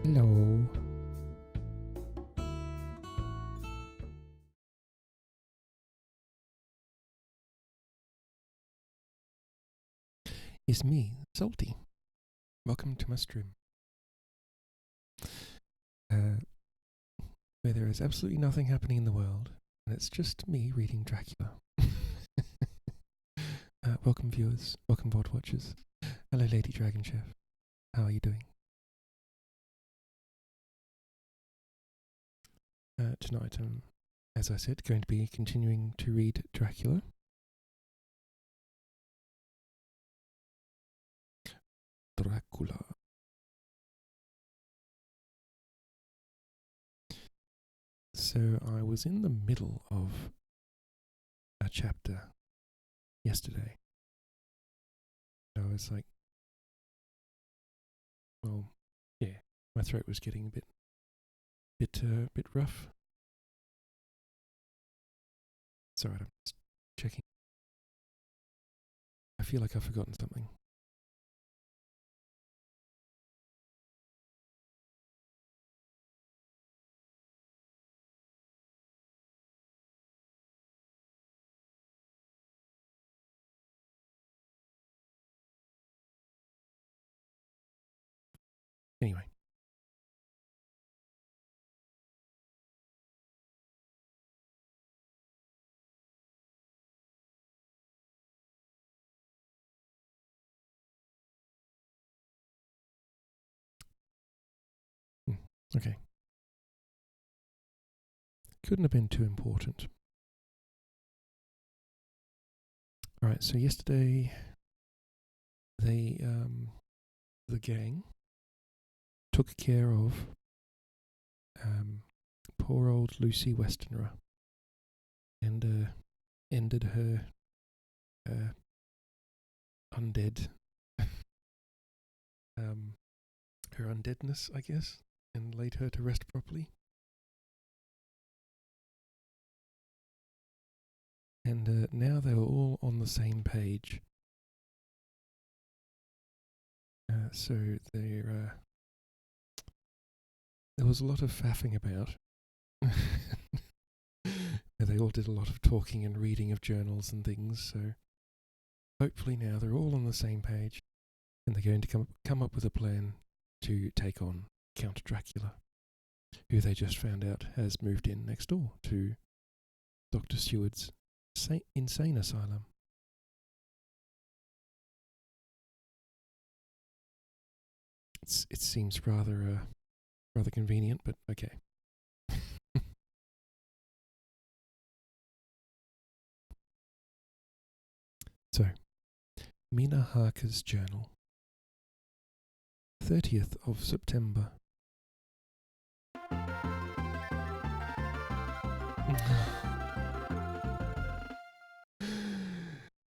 Hello. It's me, Salty. Welcome to my stream. Where there is absolutely nothing happening in the world, and it's just me reading Dracula. Welcome viewers, welcome VOD watchers. Hello Lady Dragon Chef. How are you doing? Tonight I'm, as I said, going to be continuing to read Dracula. Dracula. So I was in the middle of a chapter yesterday. I was like, well, yeah, my throat was getting a bit rough. Sorry, I'm just checking. I feel like I've forgotten something. Anyway. Okay. Couldn't have been too important. Alright, so yesterday they, the gang took care of poor old Lucy Westenra and ended her undead, her undeadness, I guess, and laid her to rest properly. And now they were all on the same page. So there was a lot of faffing about. They all did a lot of talking and reading of journals and things, so hopefully now they're all on the same page and they're going to come up with a plan to take on Count Dracula, who they just found out has moved in next door to Dr. Seward's insane asylum. It seems rather convenient, but okay. So, Mina Harker's journal. 30th of September.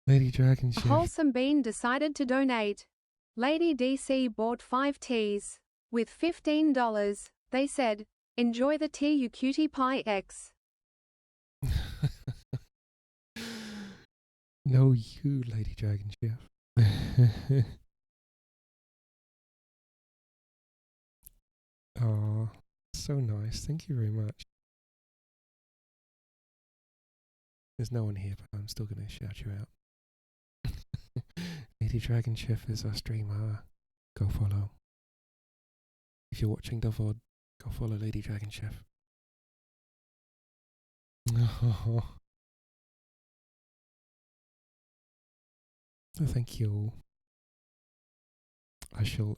Lady Dragon Chef. Wholesome Bean decided to donate. Lady DC bought 5 teas. With $15, they said, "Enjoy the tea, you cutie pie X." No, you, Lady Dragon Chef. Oh, so nice. Thank you very much. There's no one here, but I'm still going to shout you out. Lady Dragon Chef is our streamer. Go follow. If you're watching the VOD, go follow Lady Dragon Chef. Oh, thank you. I shall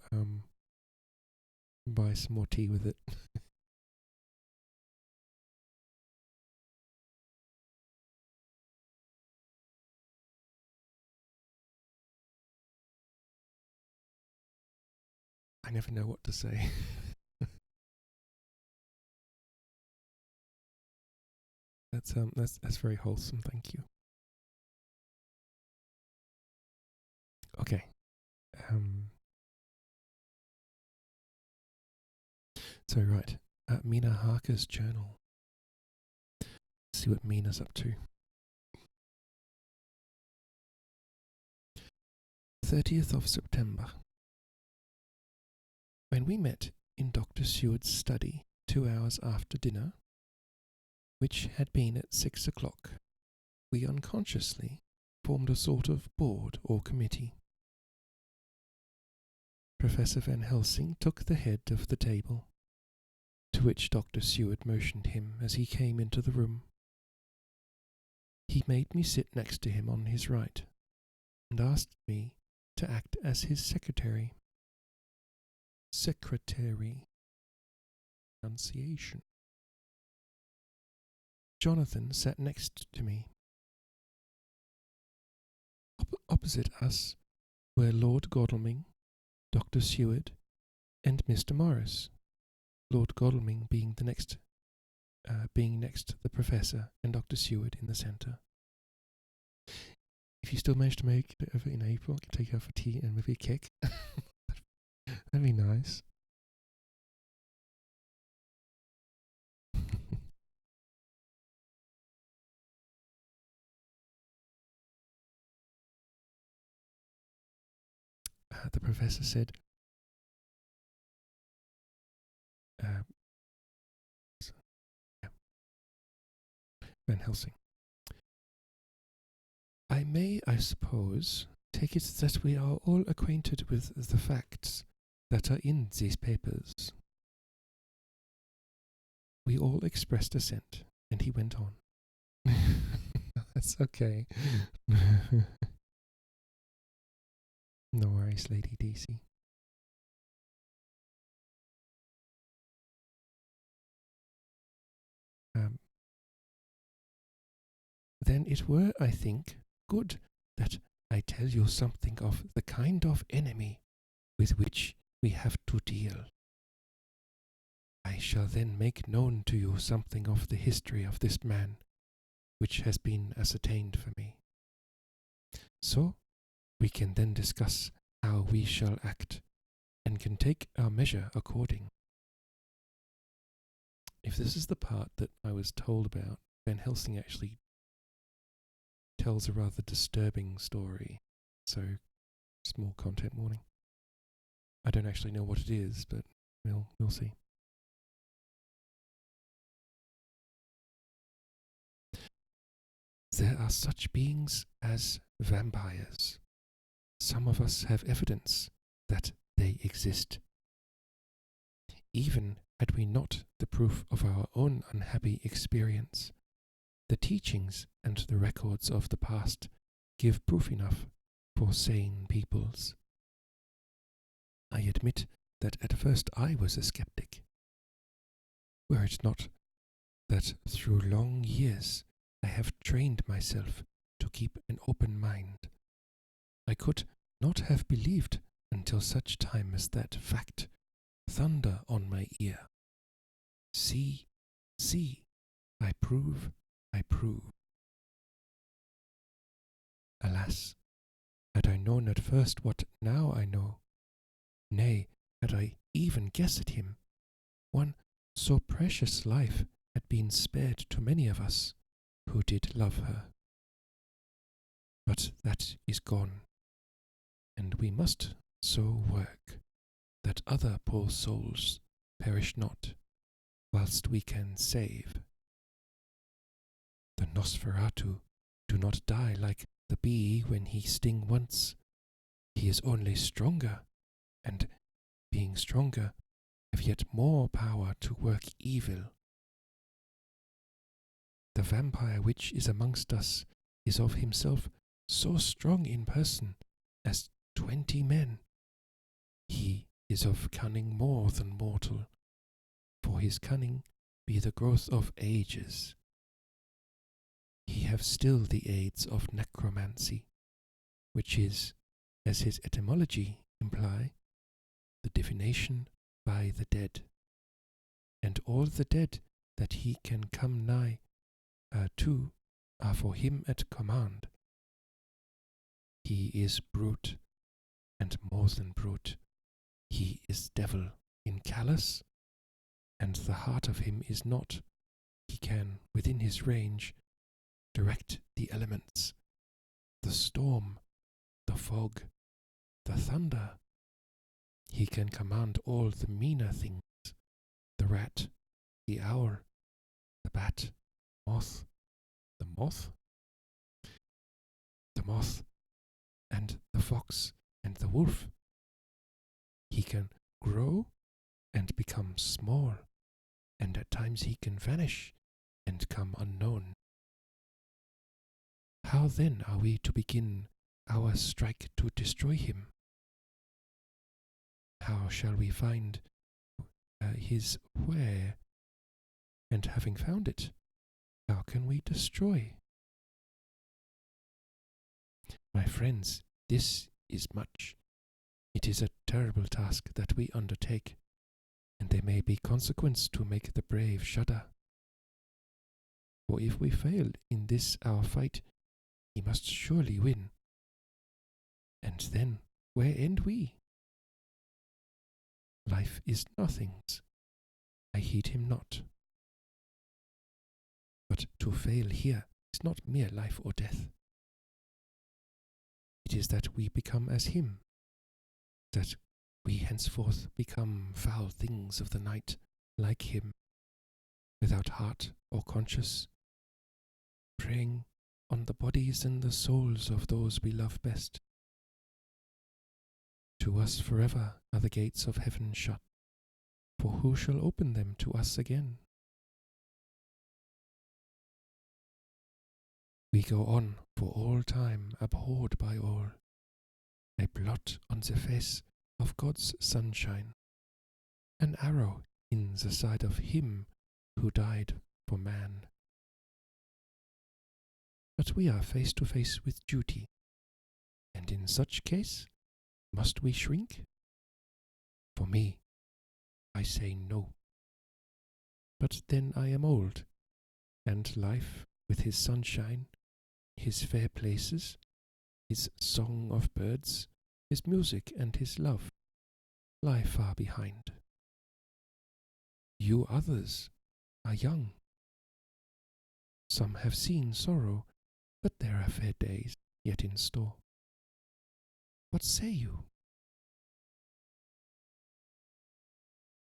buy some more tea with it. I never know what to say. That's very wholesome, thank you. Okay. So right, Mina Harker's journal. Let's see what Mina's up to. 30th of September. When we met in Dr. Seward's study 2 hours after dinner, which had been at 6 o'clock, we unconsciously formed a sort of board or committee. Professor Van Helsing took the head of the table, to which Dr. Seward motioned him as he came into the room. He made me sit next to him on his right, and asked me to act as his secretary. Pronunciation. Jonathan sat next to me. Opposite us were Lord Godalming, Dr. Seward, and Mr. Morris, Lord Godalming being next the Professor and Dr. Seward in the centre. If you still manage to make it over in April, I can take you out for tea and maybe a cake. That'd be nice. The Professor said, Van Helsing, I may, I suppose, take it that we are all acquainted with the facts that are in these papers. We all expressed assent, and he went on. That's okay. No worries, Lady DC. Then it were, I think, good that I tell you something of the kind of enemy with which we have to deal. I shall then make known to you something of the history of this man, which has been ascertained for me. So we can then discuss how we shall act, and can take our measure according. If this is the part that I was told about, Van Helsing actually tells a rather disturbing story, so small content warning. I don't actually know what it is, but we'll see. There are such beings as vampires. Some of us have evidence that they exist. Even had we not the proof of our own unhappy experience, the teachings and the records of the past give proof enough for sane peoples. I admit that at first I was a skeptic. Were it not that through long years I have trained myself to keep an open mind, I could not have believed until such time as that fact thunder on my ear. See, see, I prove. Alas, had I known at first what now I know, nay, had I even guessed him, one so precious life had been spared to many of us who did love her. But that is gone, and we must so work that other poor souls perish not, whilst we can save. The Nosferatu do not die like the bee when he sting once. He is only stronger, and being stronger, have yet more power to work evil. The vampire which is amongst us is of himself so strong in person as 20 men. He is of cunning more than mortal, for his cunning be the growth of ages. He have still the aids of necromancy, which is, as his etymology imply, the divination by the dead, and all the dead that he can come nigh to are for him at command. He is brute, and more than brute, he is devil in callous, and the heart of him is not. He can, within his range, direct the elements, the storm, the fog, the thunder. He can command all the meaner things rat, the owl, the bat, moth, the moth, the moth, and the fox and the wolf. He can grow and become small, and at times he can vanish and come unknown. How then are we to begin our strike to destroy him? How shall we find his where? And having found it, how can we destroy? My friends, this is much. It is a terrible task that we undertake, and there may be consequence to make the brave shudder. For if we fail in this our fight, he must surely win. And then, where end we? Life is nothing's. I heed him not. But to fail here is not mere life or death. It is that we become as him, that we henceforth become foul things of the night, like him, without heart or conscience, preying on the bodies and the souls of those we love best. To us forever are the gates of heaven shut, for who shall open them to us again? We go on for all time, abhorred by all, a blot on the face of God's sunshine, an arrow in the side of him who died for man. But we are face to face with duty, and in such case, must we shrink? For me, I say no. But then I am old, and life, with his sunshine, his fair places, his song of birds, his music and his love, lie far behind. You others are young. Some have seen sorrow, but there are fair days yet in store. What say you?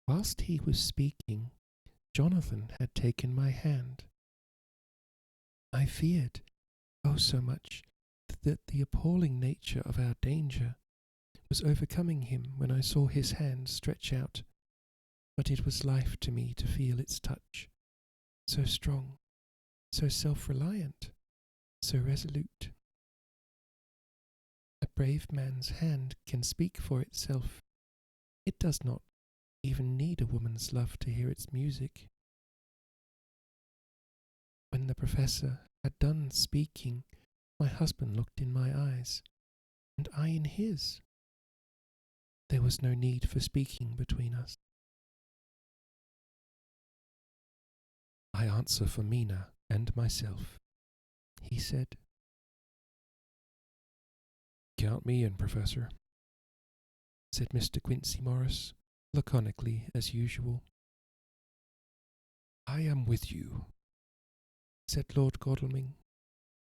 Whilst he was speaking, Jonathan had taken my hand. I feared, oh so much, that the appalling nature of our danger was overcoming him when I saw his hand stretch out, but it was life to me to feel its touch, so strong, so self-reliant, so resolute. A brave man's hand can speak for itself. It does not even need a woman's love to hear its music. When the professor had done speaking, my husband looked in my eyes, and I in his. There was no need for speaking between us. I answer for Mina and myself, he said. Count me in, Professor, said Mr. Quincy Morris, laconically as usual. I am with you, said Lord Godalming,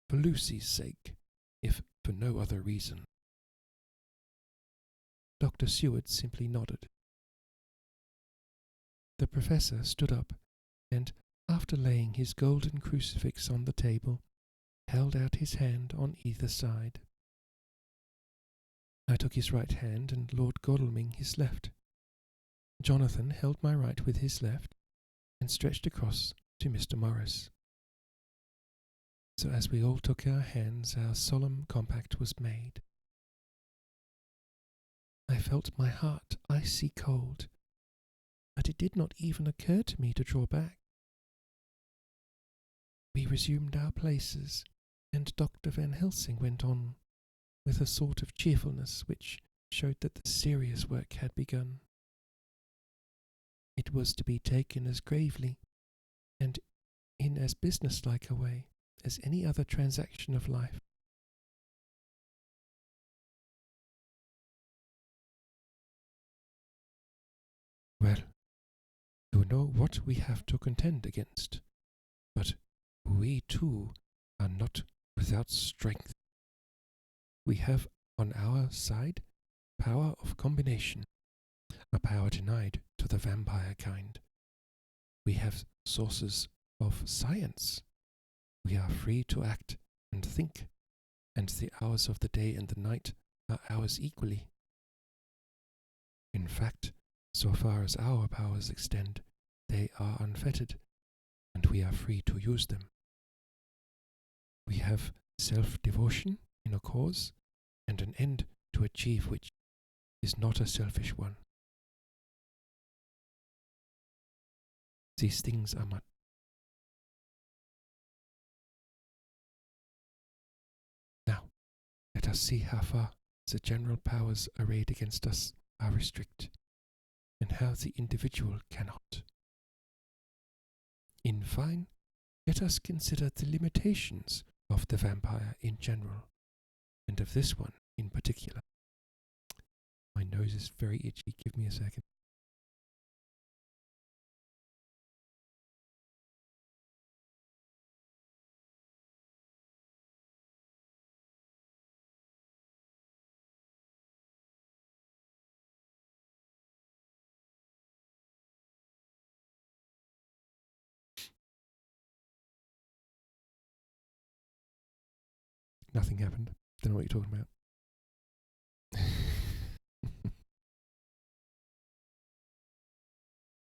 for Lucy's sake, if for no other reason. Dr. Seward simply nodded. The professor stood up and, after laying his golden crucifix on the table, held out his hand on either side. I took his right hand and Lord Godalming his left. Jonathan held my right with his left and stretched across to Mr. Morris. So as we all took our hands, our solemn compact was made. I felt my heart icy cold, but it did not even occur to me to draw back. We resumed our places, and Dr. Van Helsing went on with a sort of cheerfulness which showed that the serious work had begun. It was to be taken as gravely and in as businesslike a way as any other transaction of life. Well, you know what we have to contend against, but we too are not without strength. We have on our side power of combination, a power denied to the vampire kind, we have sources of science. We are free to act and think, and the hours of the day and the night are ours equally. In fact, so far as our powers extend, they are unfettered, and we are free to use them. We have self-devotion in a cause, and an end to achieve which is not a selfish one. These things are much. Now, let us see how far the general powers arrayed against us are restricted, and how the individual cannot. In fine, let us consider the limitations of the vampire in general, and of this one in particular. My nose is very itchy, give me a second. Nothing happened. Don't know what you're talking about.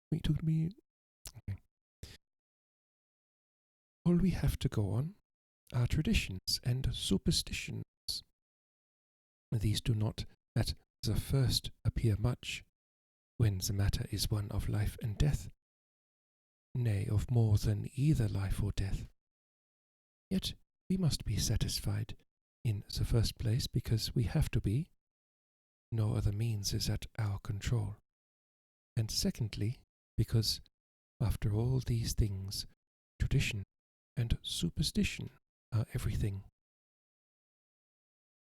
What are you talking to me? Okay. All we have to go on are traditions and superstitions. These do not at the first appear much, when the matter is one of life and death, nay, of more than either life or death. Yet we must be satisfied, in the first place, because we have to be, no other means is at our control, and secondly, because, after all these things, tradition and superstition are everything.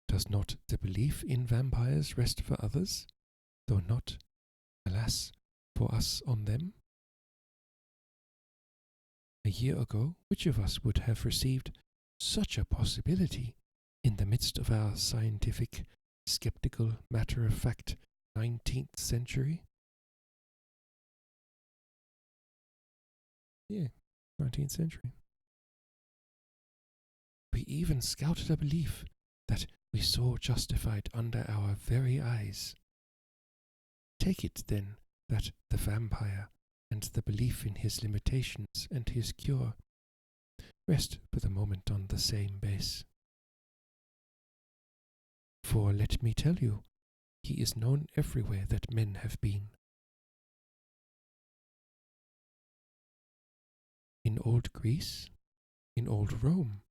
Does not the belief in vampires rest for others, though not, alas, for us on them? A year ago, which of us would have received such a possibility in the midst of our scientific, skeptical, matter-of-fact 19th century? Yeah, 19th century. We even scouted a belief that we saw justified under our very eyes. Take it, then, that the vampire and the belief in his limitations and his cure rest for the moment on the same base. For let me tell you, he is known everywhere that men have been. In old Greece, in old Rome,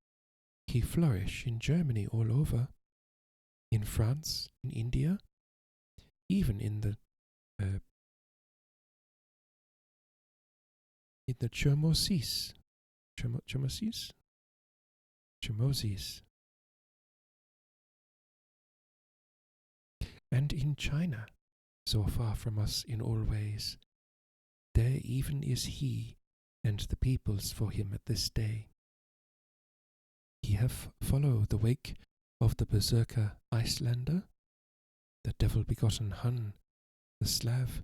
he flourished in Germany all over, in France, in India, even in the Chermosis, and in China, so far from us in all ways. There even is he, and the peoples for him at this day. He have followed the wake of the berserker Icelander, the devil-begotten Hun, the Slav,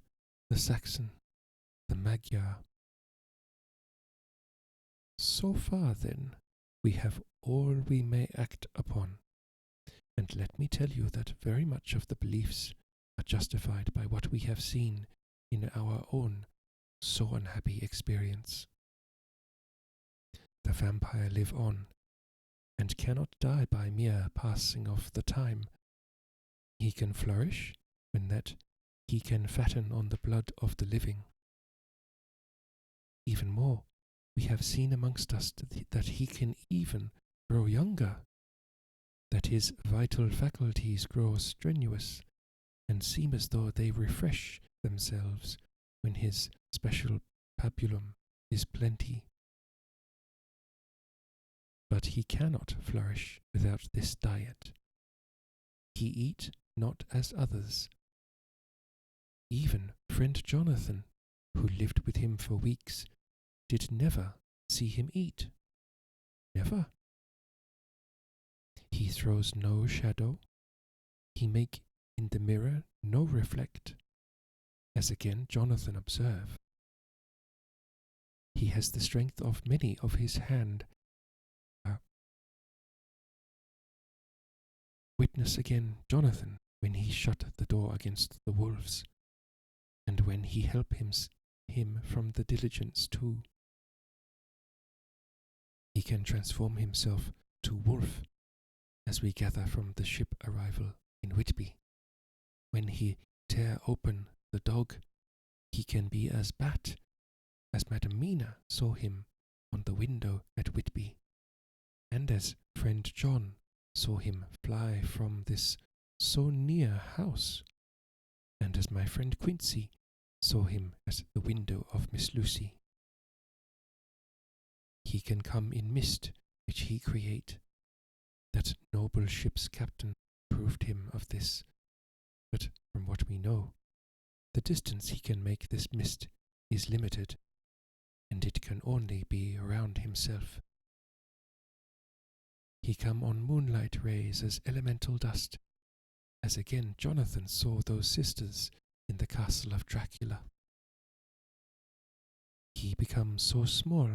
the Saxon, the Magyar. So far, then, we have all we may act upon, and let me tell you that very much of the beliefs are justified by what we have seen in our own so unhappy experience. The vampire live on, and cannot die by mere passing of the time. He can flourish when that he can fatten on the blood of the living. Even more, we have seen amongst us that he can even grow younger, that his vital faculties grow strenuous, and seem as though they refresh themselves when his special pabulum is plenty. But he cannot flourish without this diet. He eat not as others. Even friend Jonathan, who lived with him for weeks, did never see him eat. Never. He throws no shadow. He make in the mirror no reflect, as again Jonathan observe. He has the strength of many of his hand. Witness again Jonathan when he shut the door against the wolves, and when he helped him from the diligence too. He can transform himself to wolf, as we gather from the ship arrival in Whitby. When he tear open the dog, he can be as bat, as Madam Mina saw him on the window at Whitby, and as friend John saw him fly from this so near house, and as my friend Quincy saw him at the window of Miss Lucy. He can come in mist which he create. That noble ship's captain proved him of this, but from what we know, the distance he can make this mist is limited, and it can only be around himself. He come on moonlight rays as elemental dust, as again Jonathan saw those sisters in the castle of Dracula. He become so small,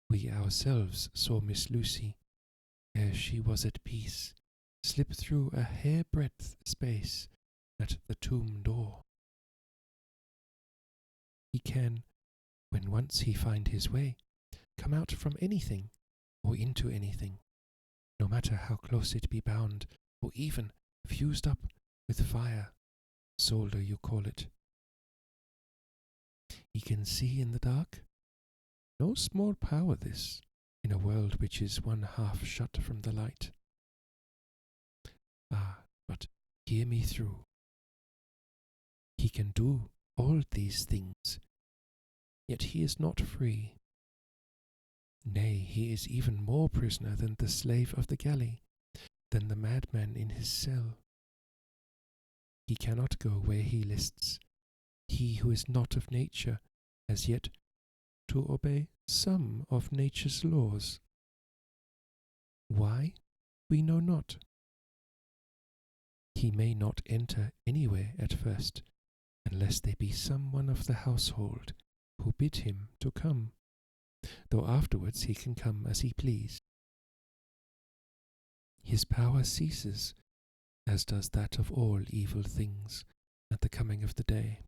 we ourselves saw Miss Lucy, ere she was at peace, slip through a hair-breadth space at the tomb door. He can, when once he find his way, come out from anything, or into anything, no matter how close it be bound, or even fused up with fire, solder you call it. He can see in the dark. No small power this, in a world which is one half shut from the light. Ah, but hear me through. He can do all these things, yet he is not free. Nay, he is even more prisoner than the slave of the galley, than the madman in his cell. He cannot go where he lists, he who is not of nature, as yet to obey some of nature's laws. Why? We know not. He may not enter anywhere at first, unless there be some one of the household who bid him to come, though afterwards he can come as he please. His power ceases, as does that of all evil things, at the coming of the day.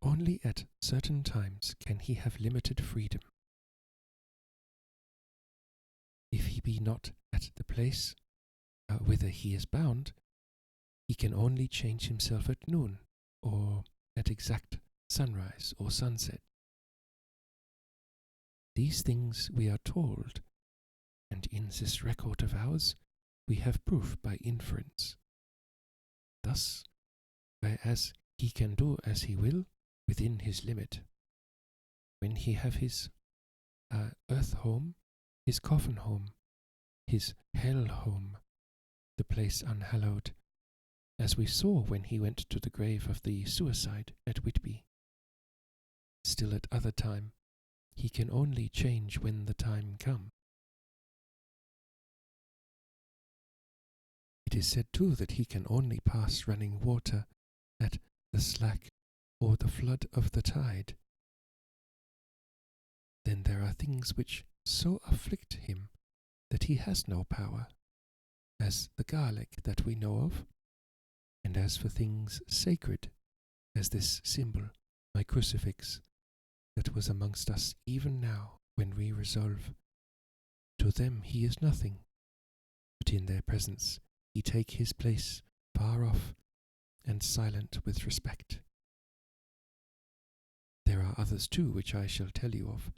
Only at certain times can he have limited freedom. If he be not at the place whither he is bound, he can only change himself at noon, or at exact sunrise or sunset. These things we are told, and in this record of ours we have proof by inference. Thus, whereas he can do as he will, within his limit. When he have his earth home, his coffin home, his hell home, the place unhallowed, as we saw when he went to the grave of the suicide at Whitby. Still at other time, he can only change when the time come. It is said too that he can only pass running water at the slack or the flood of the tide. Then there are things which so afflict him that he has no power, as the garlic that we know of, and as for things sacred, as this symbol, my crucifix, that was amongst us even now when we resolve. To them he is nothing, but in their presence he take his place far off and silent with respect. There are others too which I shall tell you of,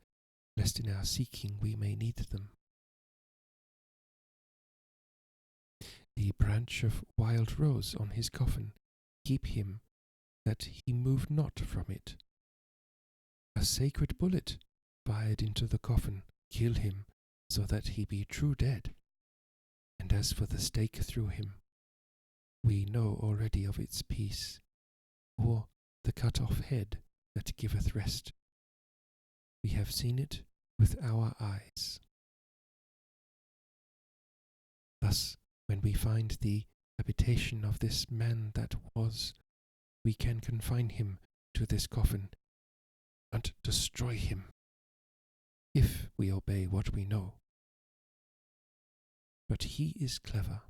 lest in our seeking we may need them. The branch of wild rose on his coffin keep him that he move not from it. A sacred bullet fired into the coffin kill him so that he be true dead. And as for the stake through him, we know already of its peace, or the cut off head that giveth rest. We have seen it with our eyes. Thus, when we find the habitation of this man that was, we can confine him to this coffin and destroy him, if we obey what we know. But he is clever.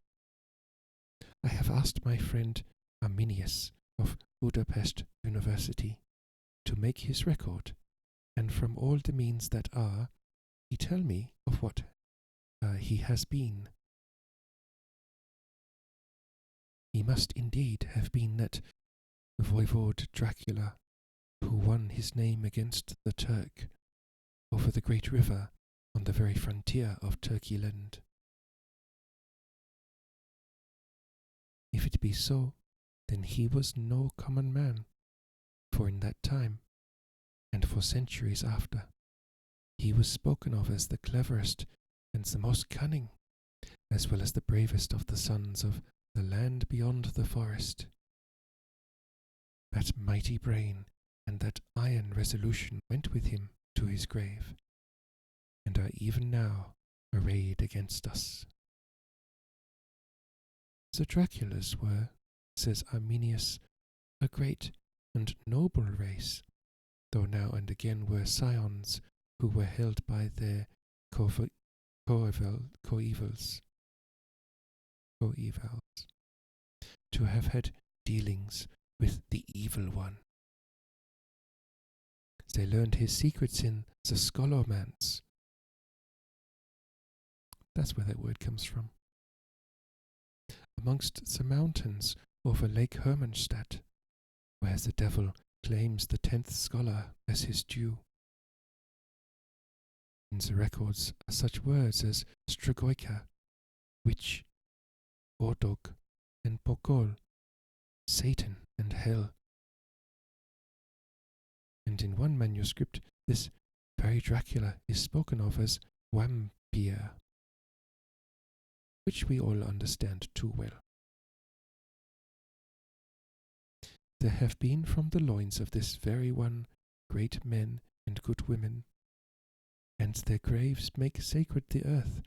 I have asked my friend Arminius of Budapest University to make his record, and from all the means that are, he tell me of what he has been. He must indeed have been that voivode Dracula, who won his name against the Turk over the great river on the very frontier of Turkeyland. If it be so, then he was no common man, for in that time, and for centuries after, he was spoken of as the cleverest and the most cunning, as well as the bravest of the sons of the land beyond the forest. That mighty brain and that iron resolution went with him to his grave, and are even now arrayed against us. The Draculas were, says Arminius, a great and noble race, though now and again were scions who were held by their coevals to have had dealings with the evil one. They learned his secrets in the scholomance. That's where that word comes from. Amongst the mountains over Lake Hermannstadt, where the devil claims the 10th scholar as his due. In the records are such words as Stragoika, witch, Ordog, and Pokol, Satan and hell. And in one manuscript, this very Dracula is spoken of as Vampire, which we all understand too well. There have been from the loins of this very one great men and good women, and their graves make sacred the earth,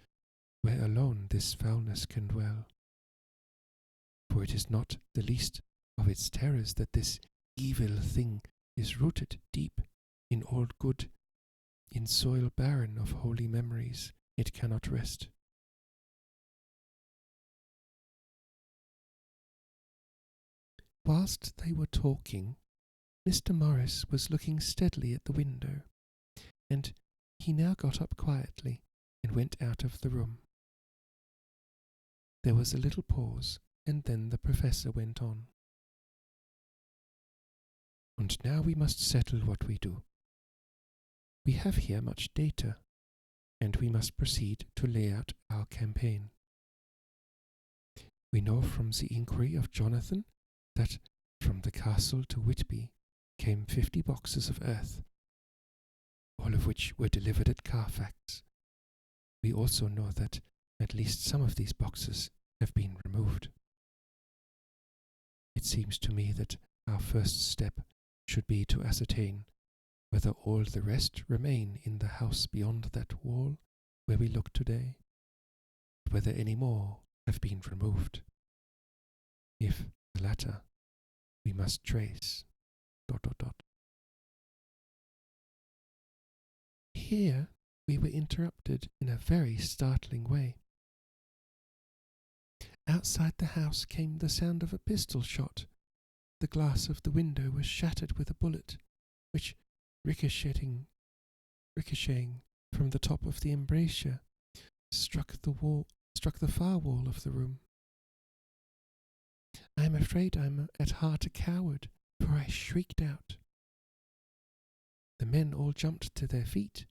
where alone this foulness can dwell. For it is not the least of its terrors that this evil thing is rooted deep in all good, in soil barren of holy memories it cannot rest. Whilst they were talking, Mr. Morris was looking steadily at the window, and he now got up quietly and went out of the room. There was a little pause, and then the professor went on. And now we must settle what we do. We have here much data, and we must proceed to lay out our campaign. We know from the inquiry of Jonathan that from the castle to Whitby came 50 boxes of earth, all of which were delivered at Carfax. We also know that at least some of these boxes have been removed. It seems to me that our first step should be to ascertain whether all the rest remain in the house beyond that wall where we look today, whether any more have been removed. If the latter, we must trace ... Here we were interrupted in a very startling way. Outside the house came the sound of a pistol shot. The glass of the window was shattered with a bullet, which, ricocheting from the top of the embrasure, struck the far wall of the room. I am afraid I am at heart a coward, for I shrieked out. The men all jumped to their feet.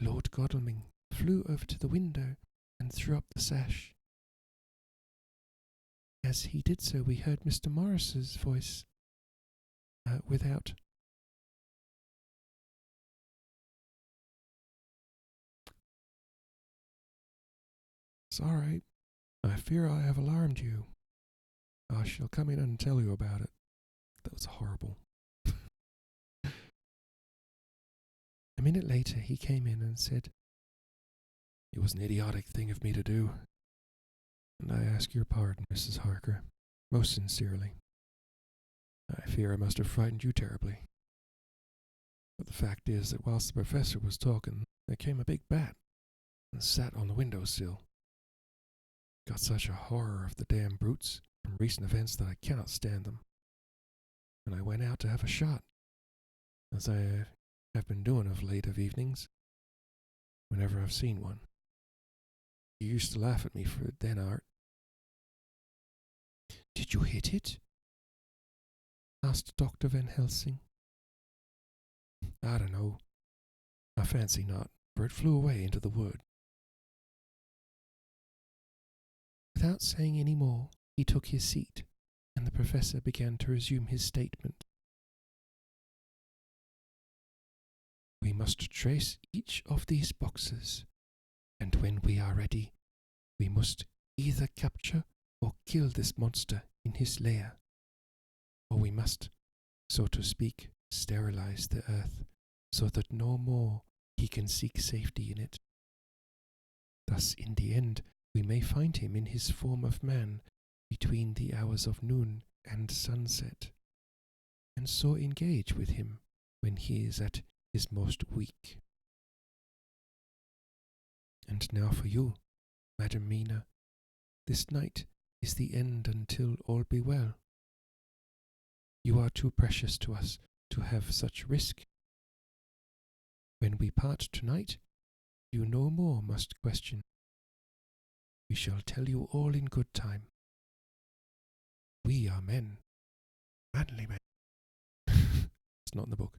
Lord Godalming flew over to the window and threw up the sash. As he did so, we heard Mr. Morris's voice without. Sorry, I fear I have alarmed you. I shall come in and tell you about it. That was horrible. A minute later he came in and said, "It was an idiotic thing of me to do. and I ask your pardon, Mrs. Harker, most sincerely. I fear I must have frightened you terribly. But the fact is that whilst the professor was talking, there came a big bat and sat on the window sill. Got such a horror of the damn brutes from recent events that I cannot stand them. And I went out to have a shot, as I have been doing of late of evenings, whenever I've seen one. You used to laugh at me for it then, Art. Did you hit it? Asked Dr. Van Helsing. I don't know. I fancy not, for it flew away into the wood. Without saying any more, he took his seat, and the professor began to resume his statement. We must trace each of these boxes, and when we are ready, we must either capture or kill this monster in his lair, or we must, so to speak, sterilize the earth, so that no more he can seek safety in it. Thus, in the end, we may find him in his form of man between the hours of noon and sunset, and so engage with him when he is at his most weak. And now for you, Madam Mina, this night is the end until all be well. You are too precious to us to have such risk. When we part tonight, you no more must question. We shall tell you all in good time. We are men, manly men. It's not in the book.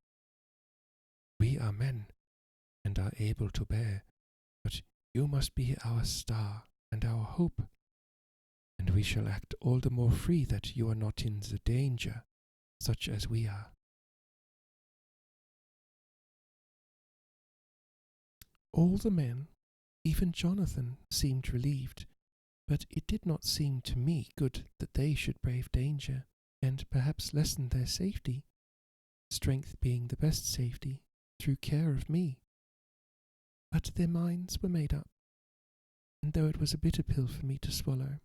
We are men, and are able to bear, but you must be our star and our hope, and we shall act all the more free that you are not in the danger, such as we are. All the men, even Jonathan, seemed relieved, but it did not seem to me good that they should brave danger, and perhaps lessen their safety, strength being the best safety, through care of me. But their minds were made up, and though it was a bitter pill for me to swallow,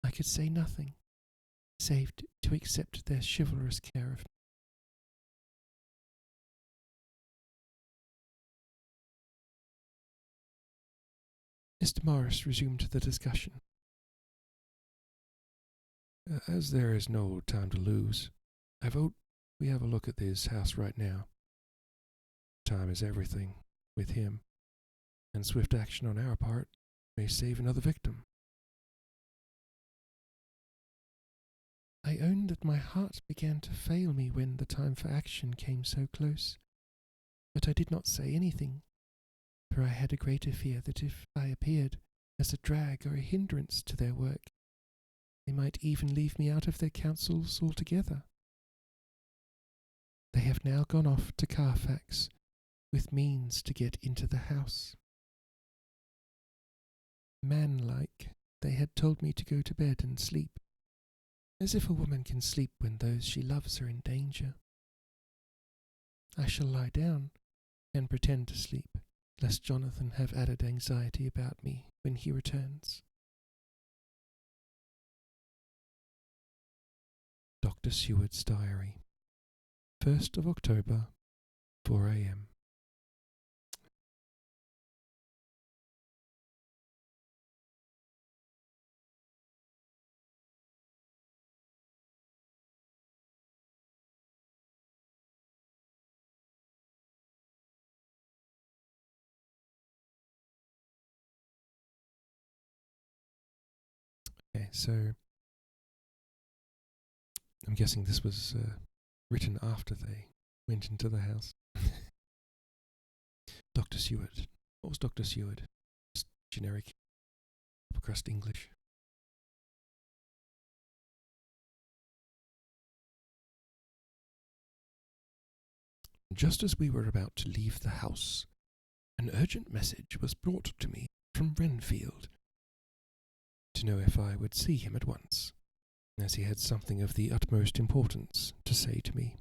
I could say nothing, save to accept their chivalrous care of me. Mr. Morris resumed the discussion. As there is no time to lose, I vote we have a look at this house right now. Time is everything with him, and swift action on our part may save another victim. I own that my heart began to fail me when the time for action came so close, but I did not say anything, for I had a greater fear that if I appeared as a drag or a hindrance to their work, they might even leave me out of their counsels altogether. They have now gone off to Carfax, with means to get into the house. Man-like, they had told me to go to bed and sleep, as if a woman can sleep when those she loves are in danger. I shall lie down and pretend to sleep, lest Jonathan have added anxiety about me when he returns. Dr. Seward's Diary, 1st of October, 4 a.m. Okay, so I'm guessing this was written after they went into the house. Dr. Seward. What was Dr. Seward? Just generic, upper crust English. Just as we were about to leave the house, an urgent message was brought to me from Renfield, to know if I would see him at once, as he had something of the utmost importance to say to me.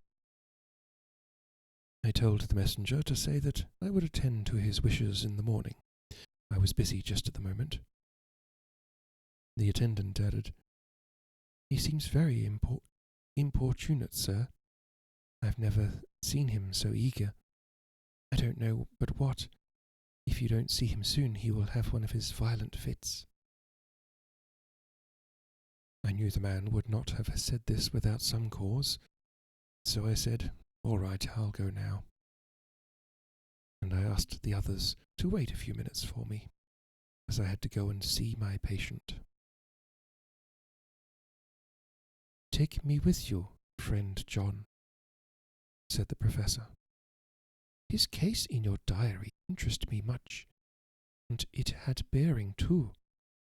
I told the messenger to say that I would attend to his wishes in the morning. I was busy just at the moment. The attendant added, "He seems very importunate, sir. I've never seen him so eager. I don't know but what, if you don't see him soon, he will have one of his violent fits." I knew the man would not have said this without some cause, so I said, "All right, I'll go now." And I asked the others to wait a few minutes for me, as I had to go and see my patient. "Take me with you, friend John," said the professor. "His case in your diary interested me much, and it had bearing, too,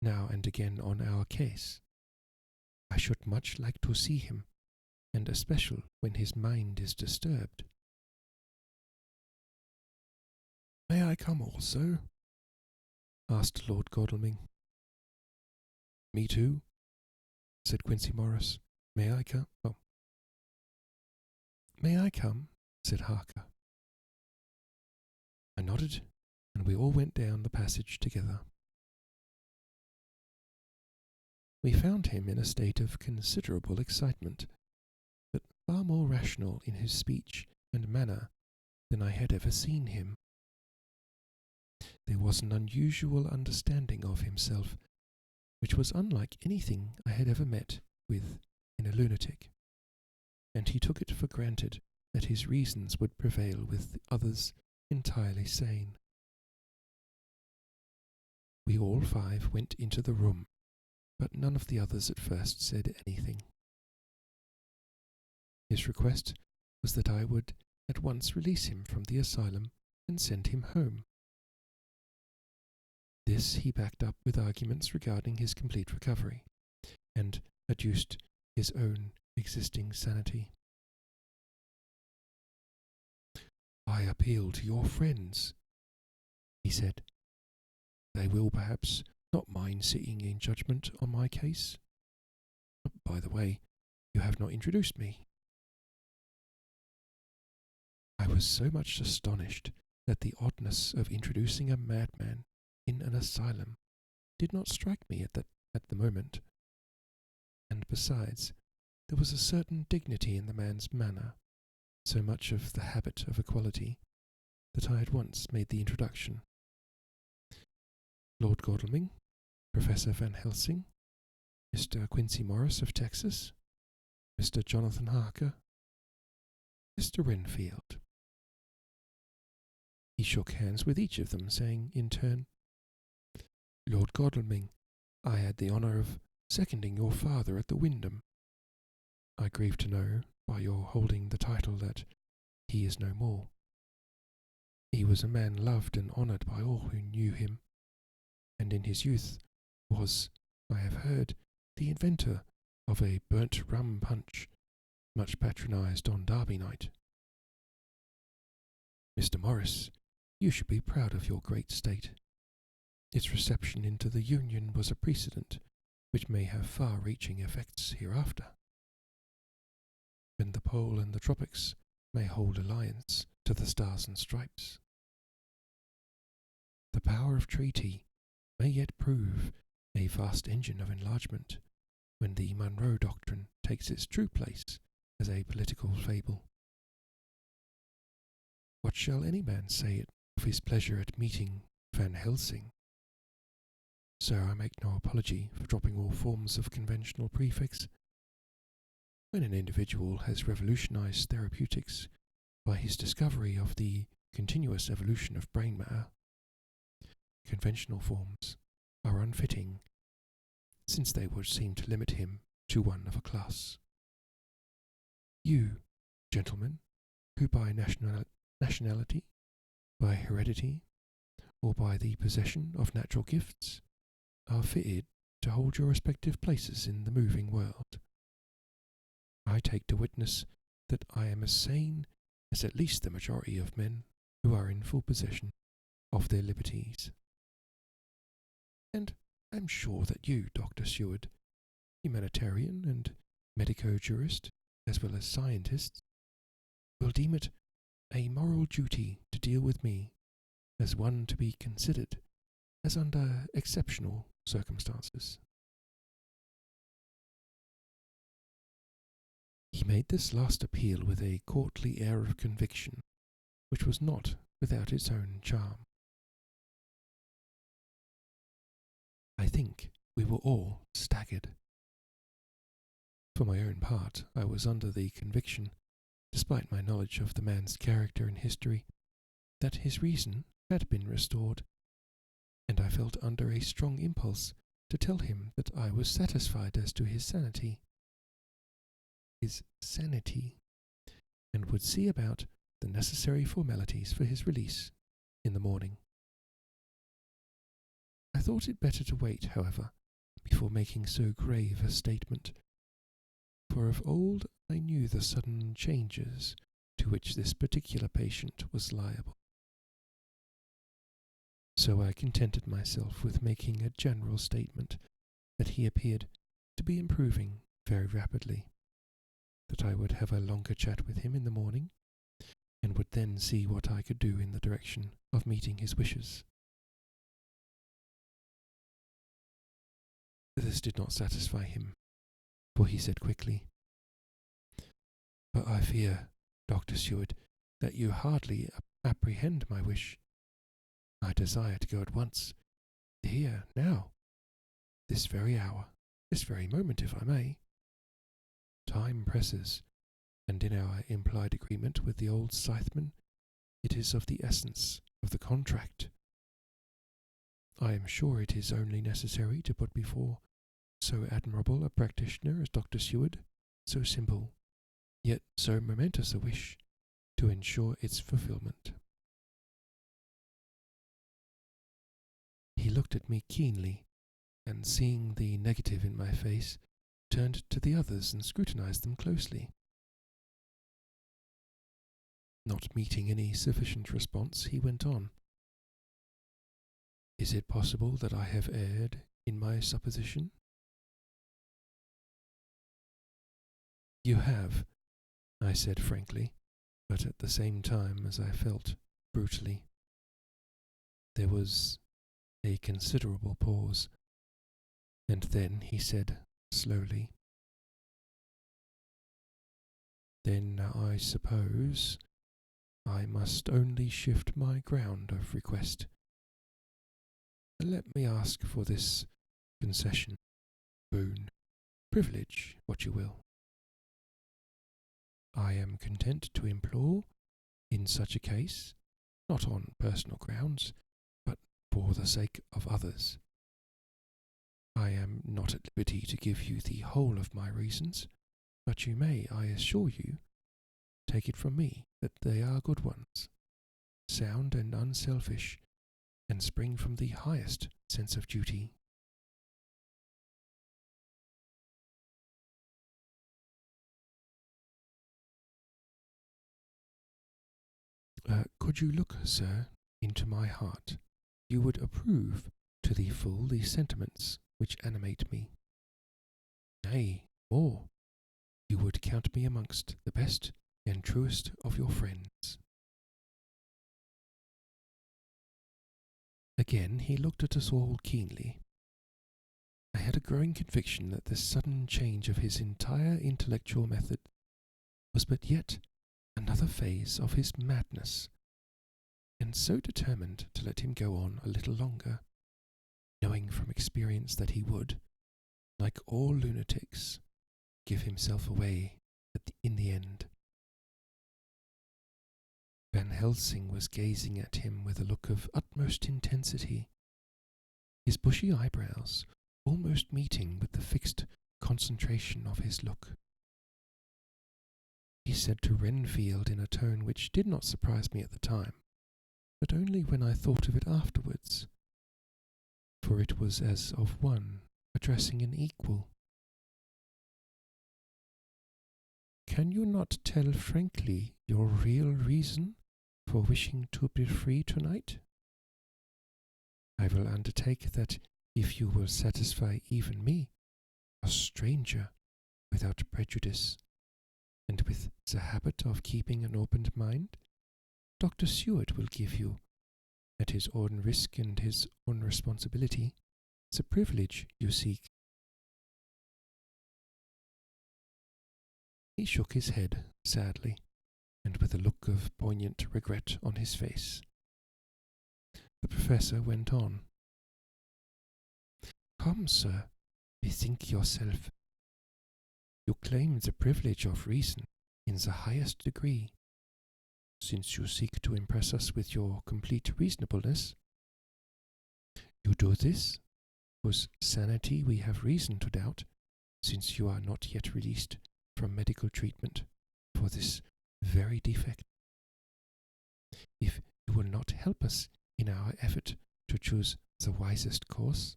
now and again on our case. I should much like to see him, and especially when his mind is disturbed." "May I come also?" asked Lord Godalming. "Me too," said Quincy Morris. "May I come?" "Oh." "May I come?" said Harker. I nodded, and we all went down the passage together. We found him in a state of considerable excitement, but far more rational in his speech and manner than I had ever seen him. There was an unusual understanding of himself, which was unlike anything I had ever met with in a lunatic, and he took it for granted that his reasons would prevail with others entirely sane. We all five went into the room, but none of the others at first said anything. His request was that I would at once release him from the asylum and send him home. This he backed up with arguments regarding his complete recovery, and adduced his own existing sanity. "I appeal to your friends," he said. "They will perhaps not mind sitting in judgment on my case. By the way, you have not introduced me." I was so much astonished that the oddness of introducing a madman in an asylum did not strike me at the moment, and besides, there was a certain dignity in the man's manner, so much of the habit of equality, that I at once made the introduction. "Lord Godalming, Professor Van Helsing, Mr. Quincy Morris of Texas, Mr. Jonathan Harker, Mr. Renfield." He shook hands with each of them, saying in turn, "Lord Godalming, I had the honour of seconding your father at the Wyndham. I grieve to know, by your holding the title, that he is no more. He was a man loved and honoured by all who knew him, and in his youth was, I have heard, the inventor of a burnt rum punch, much patronised on Derby night. Mr. Morris, you should be proud of your great state. Its reception into the Union was a precedent which may have far-reaching effects hereafter, when the Pole and the Tropics may hold alliance to the Stars and Stripes. The power of treaty may yet prove a vast engine of enlargement when the Monroe Doctrine takes its true place as a political fable. What shall any man say of his pleasure at meeting Van Helsing? Sir, I make no apology for dropping all forms of conventional prefix. When an individual has revolutionized therapeutics by his discovery of the continuous evolution of brain matter, conventional forms are unfitting, since they would seem to limit him to one of a class. You, gentlemen, who by nationality, by heredity, or by the possession of natural gifts, are fitted to hold your respective places in the moving world, I take to witness that I am as sane as at least the majority of men who are in full possession of their liberties. And I am sure that you, Dr. Seward, humanitarian and medico-jurist, as well as scientist, will deem it a moral duty to deal with me as one to be considered as under exceptional circumstances. He made this last appeal with a courtly air of conviction, which was not without its own charm. I think we were all staggered. For my own part, I was under the conviction, despite my knowledge of the man's character and history, that his reason had been restored, and I felt under a strong impulse to tell him that I was satisfied as to his sanity, and would see about the necessary formalities for his release in the morning. I thought it better to wait, however, before making so grave a statement, for of old I knew the sudden changes to which this particular patient was liable. So I contented myself with making a general statement that he appeared to be improving very rapidly, that I would have a longer chat with him in the morning, and would then see what I could do in the direction of meeting his wishes. This did not satisfy him, for he said quickly, "But I fear, Dr. Seward, that you hardly apprehend my wish. I desire to go at once, here, now, this very hour, this very moment, if I may. Time presses, and in our implied agreement with the old scytheman, it is of the essence of the contract. I am sure it is only necessary to put before so admirable a practitioner as Dr. Seward so simple, yet so momentous a wish, to ensure its fulfilment." He looked at me keenly, and seeing the negative in my face, turned to the others and scrutinized them closely. Not meeting any sufficient response, he went on. "Is it possible that I have erred in my supposition?" "You have," I said frankly, but at the same time, as I felt, brutally. There was a considerable pause, and then he said slowly, "Then I suppose I must only shift my ground of request. Let me ask for this concession, boon, privilege, what you will. I am content to implore, in such a case, not on personal grounds, but for the sake of others. I am not at liberty to give you the whole of my reasons, but you may, I assure you, take it from me that they are good ones, sound and unselfish, and spring from the highest sense of duty." Could you look, sir, into my heart, you would approve to the full the sentiments which animate me. Nay, more, you would count me amongst the best and truest of your friends." Again he looked at us all keenly. I had a growing conviction that this sudden change of his entire intellectual method was but yet another phase of his madness, and so determined to let him go on a little longer, knowing from experience that he would, like all lunatics, give himself away in the end. Van Helsing was gazing at him with a look of utmost intensity, his bushy eyebrows almost meeting with the fixed concentration of his look. He said to Renfield in a tone which did not surprise me at the time, but only when I thought of it afterwards, for it was as of one addressing an equal, "Can you not tell frankly your real reason for wishing to be free tonight? I will undertake that if you will satisfy even me, a stranger, without prejudice, and with the habit of keeping an open mind, Dr. Seward will give you, at his own risk and his own responsibility, the privilege you seek." He shook his head sadly, and with a look of poignant regret on his face. The professor went on. Come, sir, bethink yourself. You claim the privilege of reason in the highest degree, since you seek to impress us with your complete reasonableness. You do this, whose sanity we have reason to doubt, since you are not yet released from medical treatment for this very defect. If you will not help us in our effort to choose the wisest course,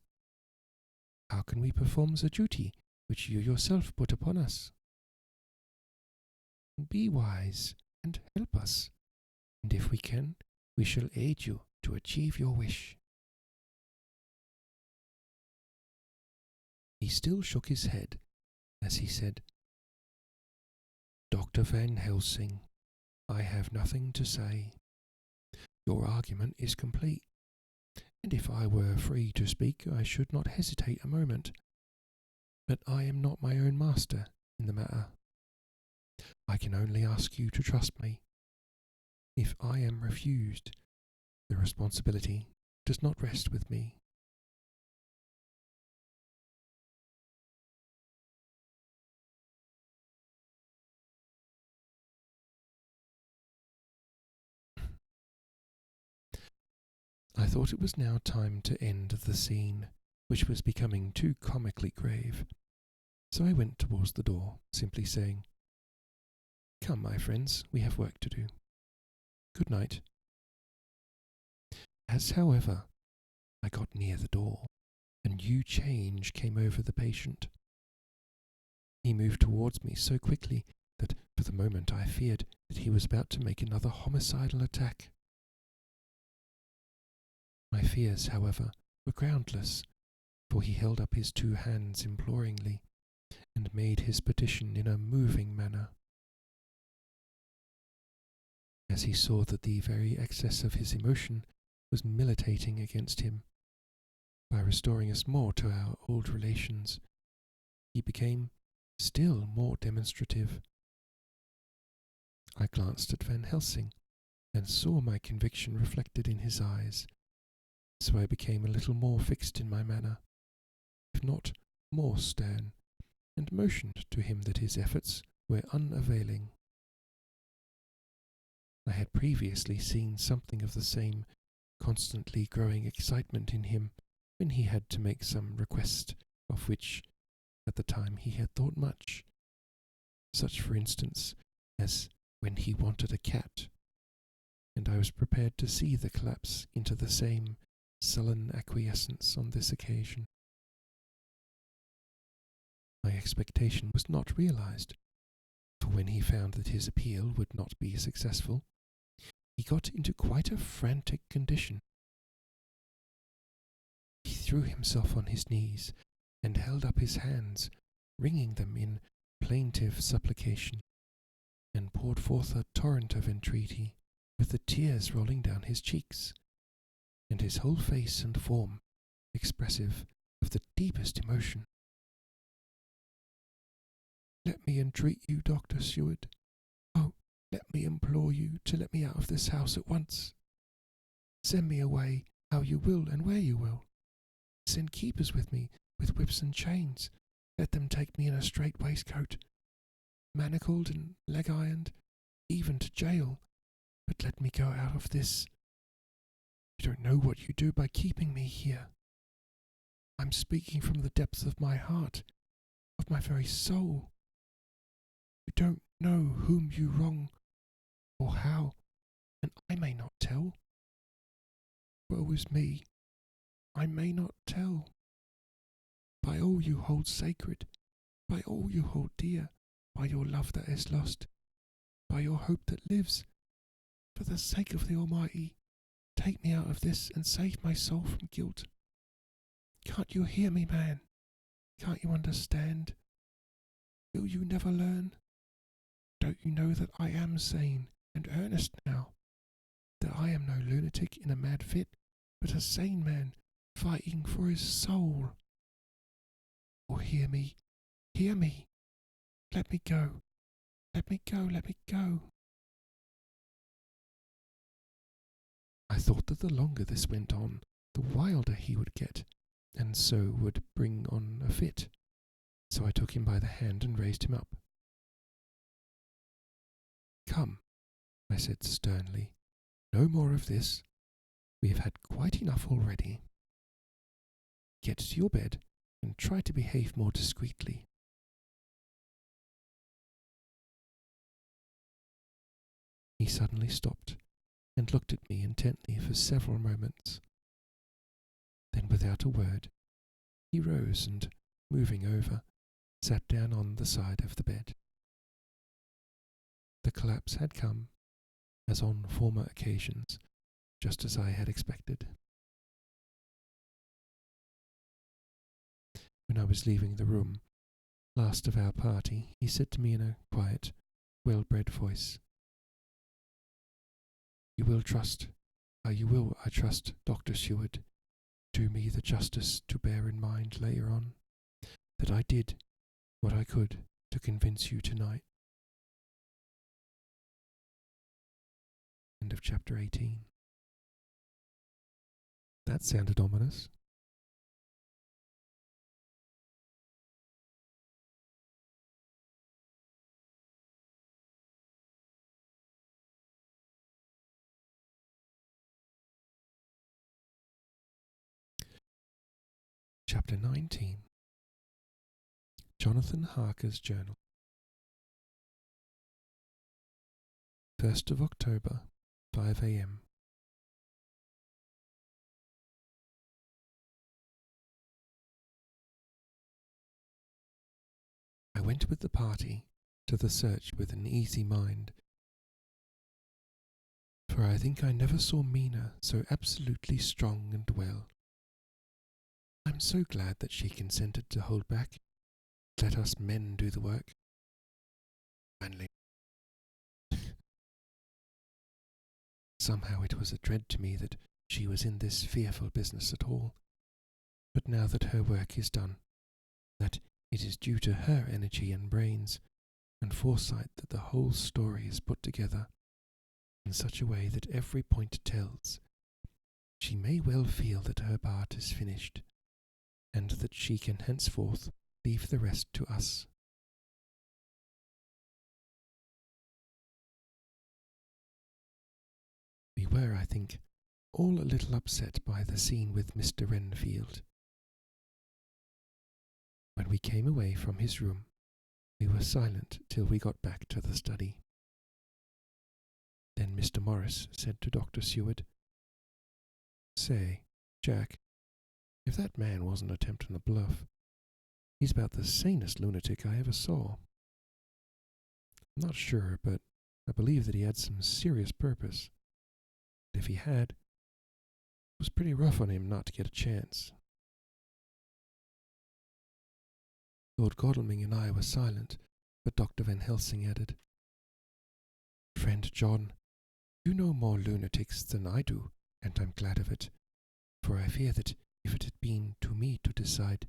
how can we perform the duty which you yourself put upon us? Be wise and help us, and if we can, we shall aid you to achieve your wish. He still shook his head as he said, Dr. Van Helsing, I have nothing to say. Your argument is complete, and if I were free to speak, I should not hesitate a moment. But I am not my own master in the matter. I can only ask you to trust me. If I am refused, the responsibility does not rest with me. I thought it was now time to end the scene, which was becoming too comically grave, so I went towards the door, simply saying, Come, my friends, we have work to do. Good night. As, however, I got near the door, a new change came over the patient. He moved towards me so quickly that for the moment I feared that he was about to make another homicidal attack. My fears, however, were groundless, for he held up his two hands imploringly, and made his petition in a moving manner. As he saw that the very excess of his emotion was militating against him, by restoring us more to our old relations, he became still more demonstrative. I glanced at Van Helsing, and saw my conviction reflected in his eyes, so I became a little more fixed in my manner, if not more stern, and motioned to him that his efforts were unavailing. I had previously seen something of the same constantly growing excitement in him when he had to make some request of which at the time he had thought much, such for instance as when he wanted a cat, and I was prepared to see the collapse into the same sullen acquiescence on this occasion. My expectation was not realized, for when he found that his appeal would not be successful, he got into quite a frantic condition. He threw himself on his knees and held up his hands, wringing them in plaintive supplication, and poured forth a torrent of entreaty, with the tears rolling down his cheeks, and his whole face and form expressive of the deepest emotion. Let me entreat you, Dr. Seward. Oh, let me implore you to let me out of this house at once. Send me away how you will and where you will. Send keepers with me, with whips and chains. Let them take me in a strait waistcoat, manacled and leg-ironed, even to jail. But let me go out of this. You don't know what you do by keeping me here. I'm speaking from the depths of my heart, of my very soul. You don't know whom you wrong, or how, and I may not tell. Woe is me, I may not tell. By all you hold sacred, by all you hold dear, by your love that is lost, by your hope that lives, for the sake of the Almighty, take me out of this and save my soul from guilt. Can't you hear me, man? Can't you understand? Will you never learn? Don't you know that I am sane and earnest now? That I am no lunatic in a mad fit, but a sane man fighting for his soul? Oh, hear me, let me go. Let me go, let me go. I thought that the longer this went on, the wilder he would get, and so would bring on a fit. So I took him by the hand and raised him up. Come, I said sternly, no more of this. We have had quite enough already. Get to your bed and try to behave more discreetly. He suddenly stopped and looked at me intently for several moments. Then, without a word, he rose and, moving over, sat down on the side of the bed. The collapse had come, as on former occasions, just as I had expected. When I was leaving the room, last of our party, he said to me in a quiet, well-bred voice, You will, I trust, Dr. Seward, do me the justice to bear in mind later on that I did what I could to convince you tonight. End of chapter 18. That sounded ominous. Chapter 19. Jonathan Harker's Journal. 1st of October, 5 a.m. I went with the party to the search with an easy mind, for I think I never saw Mina so absolutely strong and well. I'm so glad that she consented to hold back, let us men do the work. Finally. Somehow it was a dread to me that she was in this fearful business at all. But now that her work is done, that it is due to her energy and brains and foresight that the whole story is put together in such a way that every point tells, she may well feel that her part is finished, and that she can henceforth leave the rest to us. We were, I think, all a little upset by the scene with Mr. Renfield. When we came away from his room, we were silent till we got back to the study. Then Mr. Morris said to Dr. Seward, Say, Jack, if that man wasn't attempting a bluff, he's about the sanest lunatic I ever saw. I'm not sure, but I believe that he had some serious purpose. If he had, it was pretty rough on him not to get a chance. Lord Godalming and I were silent, but Dr. Van Helsing added, Friend John, you know more lunatics than I do, and I'm glad of it, for I fear that if it had been to me to decide,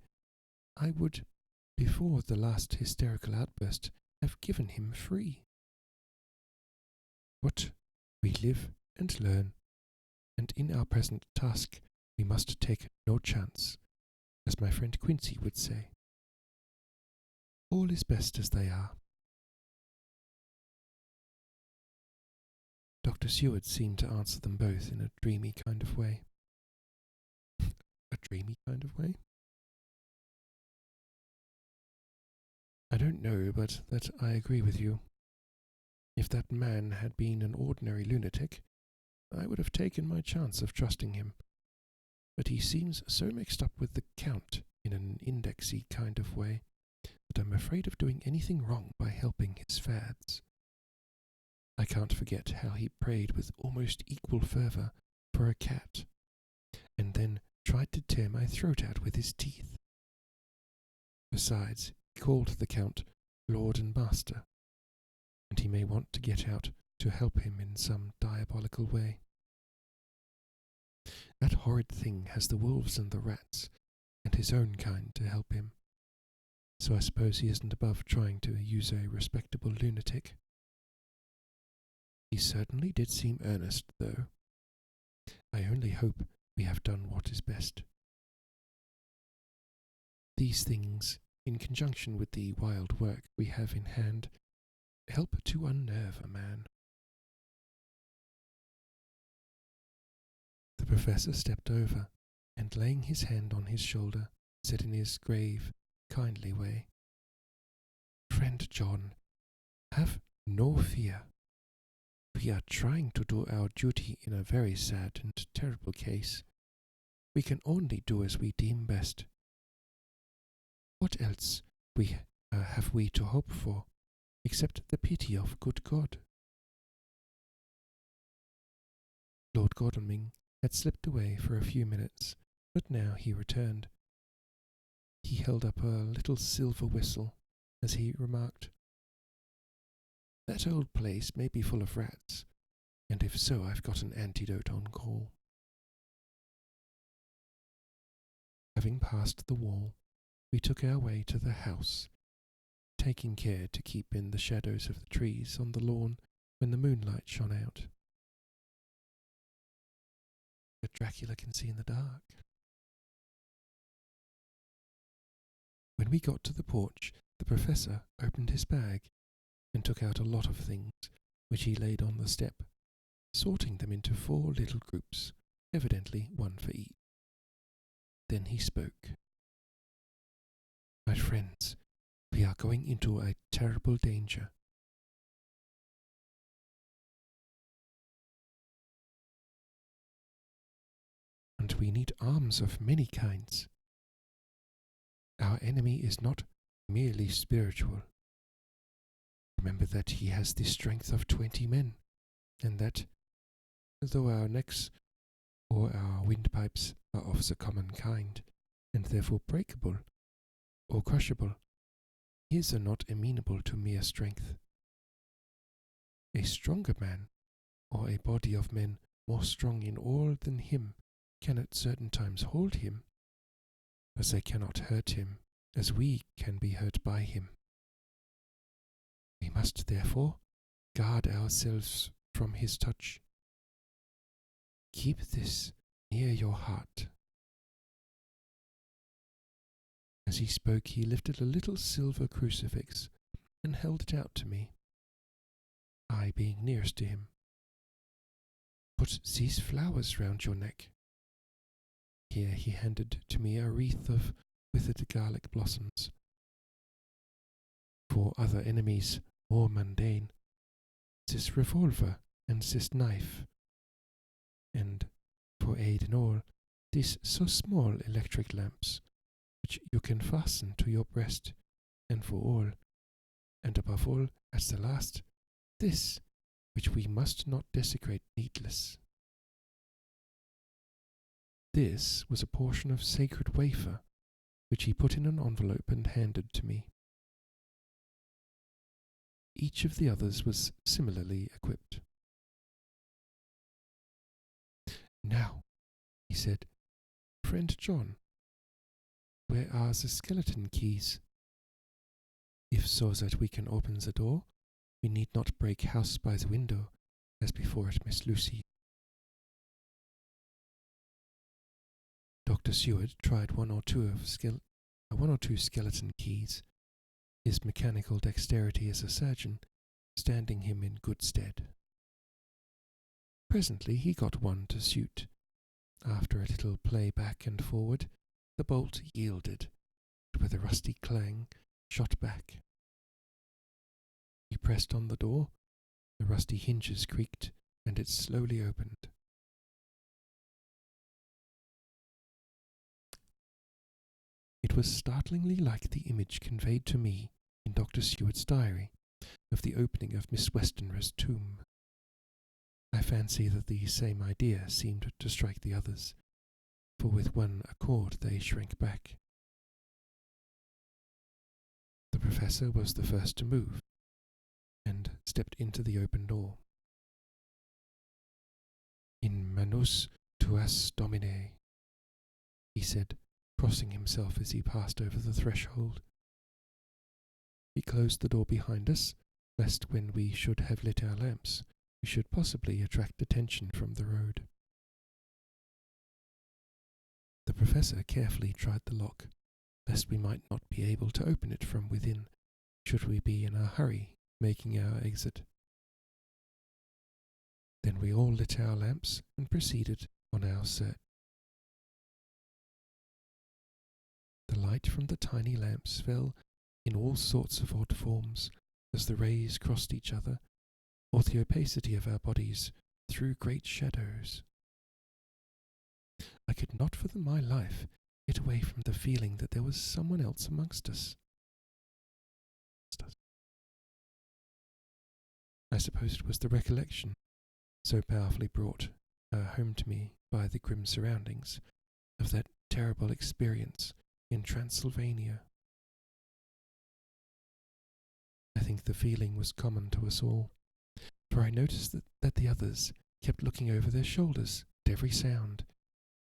I would, before the last hysterical outburst, have given him free. But we live and learn, and in our present task we must take no chance, as my friend Quincy would say. All is best as they are. Dr. Seward seemed to answer them both in a dreamy kind of way. A dreamy kind of way? I don't know, but that I agree with you. If that man had been an ordinary lunatic, I would have taken my chance of trusting him. But he seems so mixed up with the Count in an indexy kind of way that I'm afraid of doing anything wrong by helping his fads. I can't forget how he prayed with almost equal fervour for a cat, and then tried to tear my throat out with his teeth. Besides, he called the Count Lord and Master, and he may want to get out to help him in some diabolical way. That horrid thing has the wolves and the rats, and his own kind to help him. so I suppose he isn't above trying to use a respectable lunatic. He certainly did seem earnest, though. I only hope we have done what is best. These things, in conjunction with the wild work we have in hand, help to unnerve a man. The professor stepped over, and laying his hand on his shoulder, said in his grave, kindly way, "Friend John, have no fear. We are trying to do our duty in a very sad and terrible case. We can only do as we deem best. What else have we to hope for, except the pity of good God?" Lord Godalming had slipped away for a few minutes, but now he returned. He held up a little silver whistle as he remarked, "That old place may be full of rats, and if so, I've got an antidote on call." Having passed the wall, we took our way to the house, taking care to keep in the shadows of the trees on the lawn when the moonlight shone out. But Dracula can see in the dark. When we got to the porch, the professor opened his bag and took out a lot of things, which he laid on the step, sorting them into 4 little groups, evidently one for each. Then he spoke. "My friends, we are going into a terrible danger. And we need arms of many kinds. Our enemy is not merely spiritual. Remember that he has the strength of 20 men, and that, though our necks or our windpipes are of the common kind, and therefore breakable or crushable, his are not amenable to mere strength. A stronger man, or a body of men more strong in all than him, can at certain times hold him, but they cannot hurt him as we can be hurt by him. We must therefore guard ourselves from his touch. Keep this near your heart." As he spoke, he lifted a little silver crucifix and held it out to me, I being nearest to him. "Put these flowers round your neck." Here he handed to me a wreath of withered garlic blossoms. For other enemies more mundane, this revolver and this knife, and, for aid in all, these so small electric lamps, which you can fasten to your breast, and for all, and above all, at the last, this, which we must not desecrate needless. This was a portion of sacred wafer, which he put in an envelope and handed to me. Each of the others was similarly equipped. "Now," he said, "Friend John, where are the skeleton keys? If so that we can open the door, we need not break house by the window, as before at Miss Lucy." Dr. Seward tried one or two skeleton keys, his mechanical dexterity as a surgeon standing him in good stead. Presently he got one to suit. After a little play back and forward, the bolt yielded, and with a rusty clang shot back. He pressed on the door, the rusty hinges creaked, and it slowly opened. It was startlingly like the image conveyed to me in Dr. Seward's diary of the opening of Miss Westenra's tomb. I fancy that the same idea seemed to strike the others, for with one accord they shrank back. The professor was the first to move, and stepped into the open door. "In manus tuas, Domine," he said, crossing himself as he passed over the threshold. we closed the door behind us, lest when we should have lit our lamps, we should possibly attract attention from the road. The professor carefully tried the lock, lest we might not be able to open it from within, should we be in a hurry making our exit. Then we all lit our lamps and proceeded on our search. The light from the tiny lamps fell in all sorts of odd forms as the rays crossed each other, or the opacity of our bodies threw great shadows. I could not for my life get away from the feeling that there was someone else amongst us. I suppose it was the recollection, so powerfully brought home to me by the grim surroundings, of that terrible experience in Transylvania. I think the feeling was common to us all, for I noticed that the others kept looking over their shoulders at every sound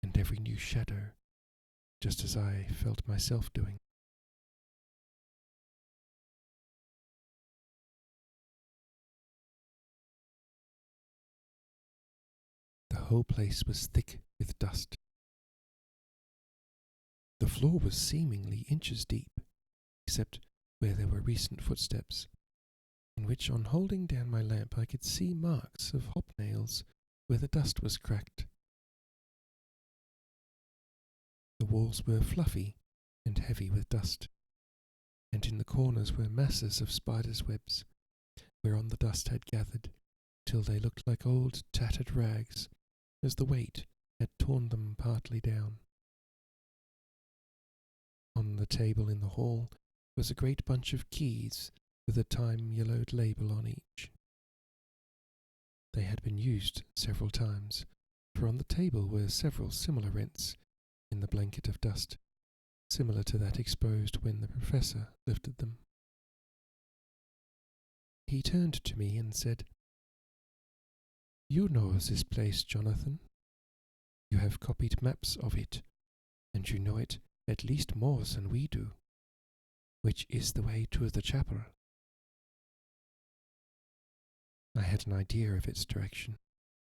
and every new shadow, just as I felt myself doing. The whole place was thick with dust. The floor was seemingly inches deep, except where there were recent footsteps, in which on holding down my lamp I could see marks of hobnails where the dust was cracked. The walls were fluffy and heavy with dust, and in the corners were masses of spiders' webs, whereon the dust had gathered, till they looked like old tattered rags, as the weight had torn them partly down. On the table in the hall was a great bunch of keys with a time-yellowed label on each. They had been used several times, for on the table were several similar rents in the blanket of dust, similar to that exposed when the professor lifted them. He turned to me and said, "You know this place, Jonathan. You have copied maps of it, and you know it at least more than we do. Which is the way to the chapel?" I had an idea of its direction,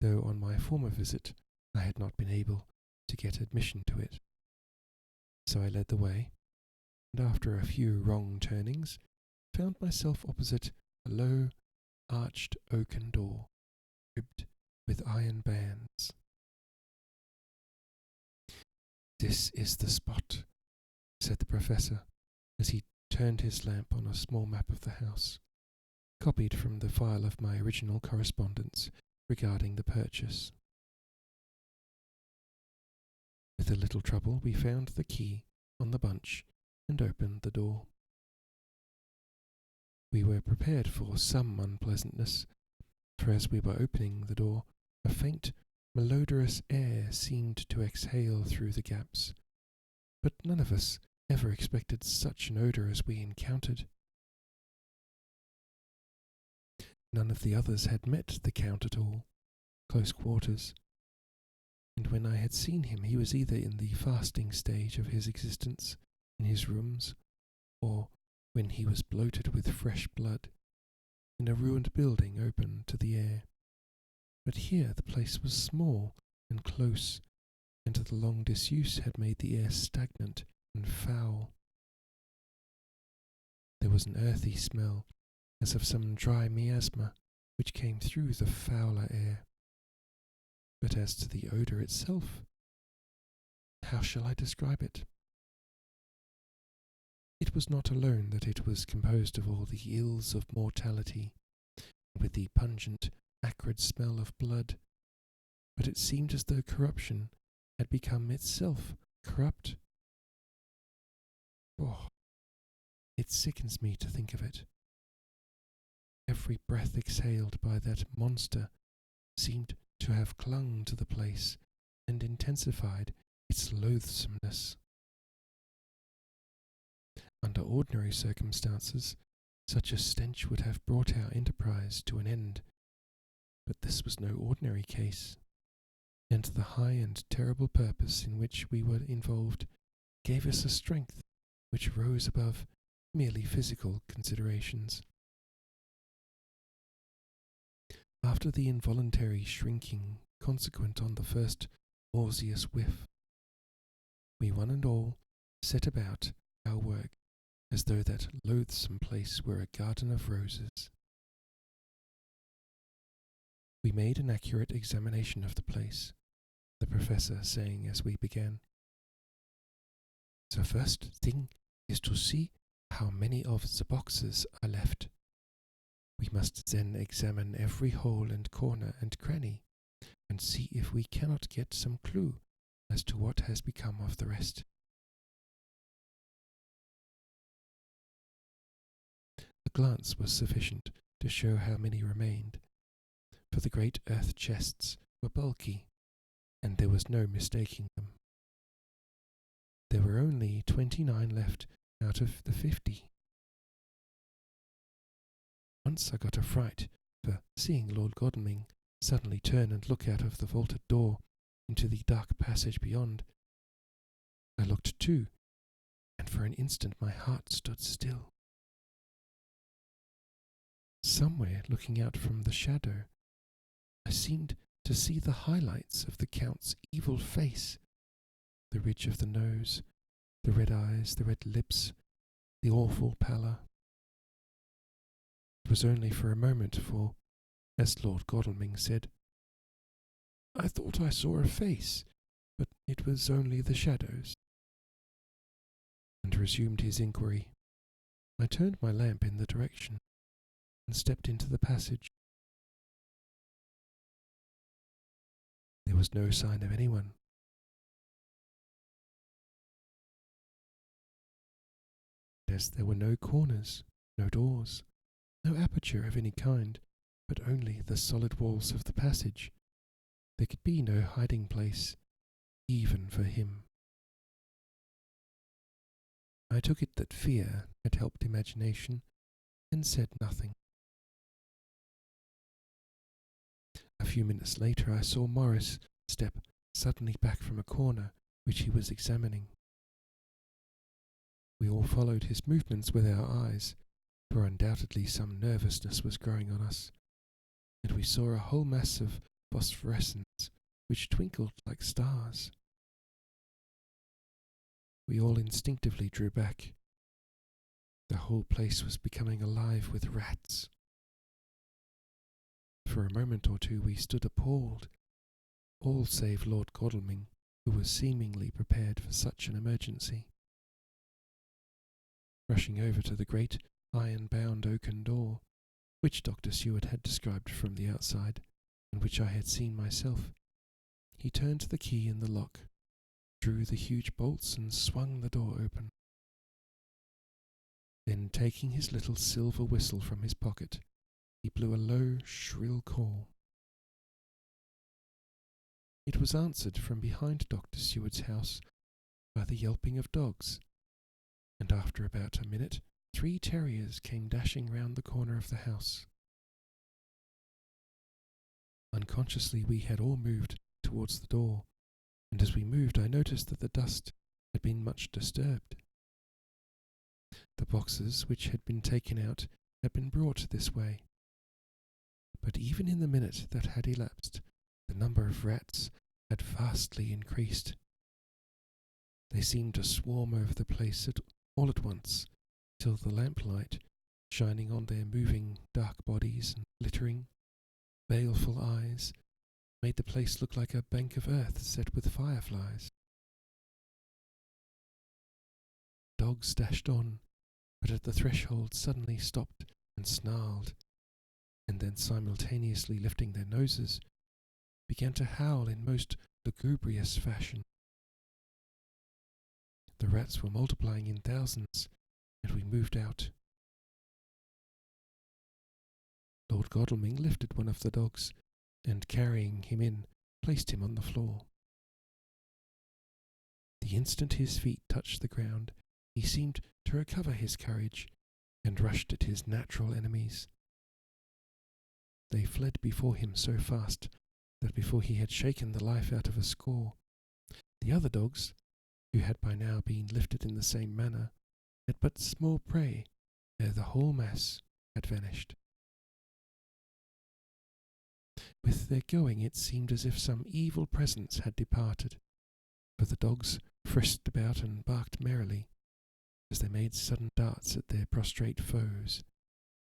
though on my former visit I had not been able to get admission to it. So I led the way, and after a few wrong turnings, found myself opposite a low, arched oaken door, ribbed with iron bands. "This is the spot," said the professor, as he turned his lamp on a small map of the house, copied from the file of my original correspondence regarding the purchase. With a little trouble we found the key on the bunch and opened the door. We were prepared for some unpleasantness, for as we were opening the door, a faint, malodorous air seemed to exhale through the gaps, but none of us ever expected such an odour as we encountered. None of the others had met the Count at all, close quarters, and when I had seen him he was either in the fasting stage of his existence in his rooms, or when he was bloated with fresh blood, in a ruined building open to the air. But here the place was small and close, and the long disuse had made the air stagnant and foul. There was an earthy smell, as of some dry miasma, which came through the fouler air. But as to the odour itself, how shall I describe it? It was not alone that it was composed of all the ills of mortality, with the pungent, acrid smell of blood, but it seemed as though corruption had become itself corrupt. Oh, it sickens me to think of it. Every breath exhaled by that monster seemed to have clung to the place and intensified its loathsomeness. Under ordinary circumstances, such a stench would have brought our enterprise to an end, but this was no ordinary case, and the high and terrible purpose in which we were involved gave us a strength which rose above merely physical considerations. After the involuntary shrinking consequent on the first nauseous whiff, we one and all set about our work as though that loathsome place were a garden of roses. We made an accurate examination of the place, the professor saying as we began, "The first thing is to see how many of the boxes are left. We must then examine every hole and corner and cranny, and see if we cannot get some clue as to what has become of the rest." A glance was sufficient to show how many remained, for the great earth chests were bulky, and there was no mistaking them. There were only 29 left out of the 50. Once I got a fright for seeing Lord Godalming suddenly turn and look out of the vaulted door into the dark passage beyond. I looked too, and for an instant my heart stood still. Somewhere looking out from the shadow, I seemed to see the highlights of the Count's evil face, the ridge of the nose, the red eyes, the red lips, the awful pallor. It was only for a moment, for, as Lord Godalming said, "I thought I saw a face, but it was only the shadows," and resumed his inquiry. I turned my lamp in the direction and stepped into the passage. There was no sign of anyone. As there were no corners, no doors, no aperture of any kind, but only the solid walls of the passage, there could be no hiding place, even for him. I took it that fear had helped imagination, and said nothing. A few minutes later I saw Morris step suddenly back from a corner which he was examining. We all followed his movements with our eyes, for undoubtedly some nervousness was growing on us, and we saw a whole mass of phosphorescence which twinkled like stars. We all instinctively drew back. The whole place was becoming alive with rats. For a moment or two we stood appalled, all save Lord Godalming, who was seemingly prepared for such an emergency. Rushing over to the great iron-bound oaken door, which Dr. Seward had described from the outside, and which I had seen myself, he turned the key in the lock, drew the huge bolts and swung the door open. Then, taking his little silver whistle from his pocket, he blew a low, shrill call. It was answered from behind Dr. Seward's house by the yelping of dogs, and after about a minute 3 terriers came dashing round the corner of the house. Unconsciously we had all moved towards the door, and as we moved I noticed that the dust had been much disturbed. The boxes which had been taken out had been brought this way, but even in the minute that had elapsed, the number of rats had vastly increased. They seemed to swarm over the place all at once, till the lamplight, shining on their moving dark bodies and glittering, baleful eyes, made the place look like a bank of earth set with fireflies. Dogs dashed on, but at the threshold suddenly stopped and snarled, and then simultaneously lifting their noses, began to howl in most lugubrious fashion. The rats were multiplying in thousands, and we moved out. Lord Godalming lifted one of the dogs, and carrying him in, placed him on the floor. The instant his feet touched the ground, he seemed to recover his courage, and rushed at his natural enemies. They fled before him so fast that before he had shaken the life out of a score, the other dogs, who had by now been lifted in the same manner, had but small prey ere the whole mass had vanished. With their going it seemed as if some evil presence had departed, for the dogs frisked about and barked merrily as they made sudden darts at their prostrate foes,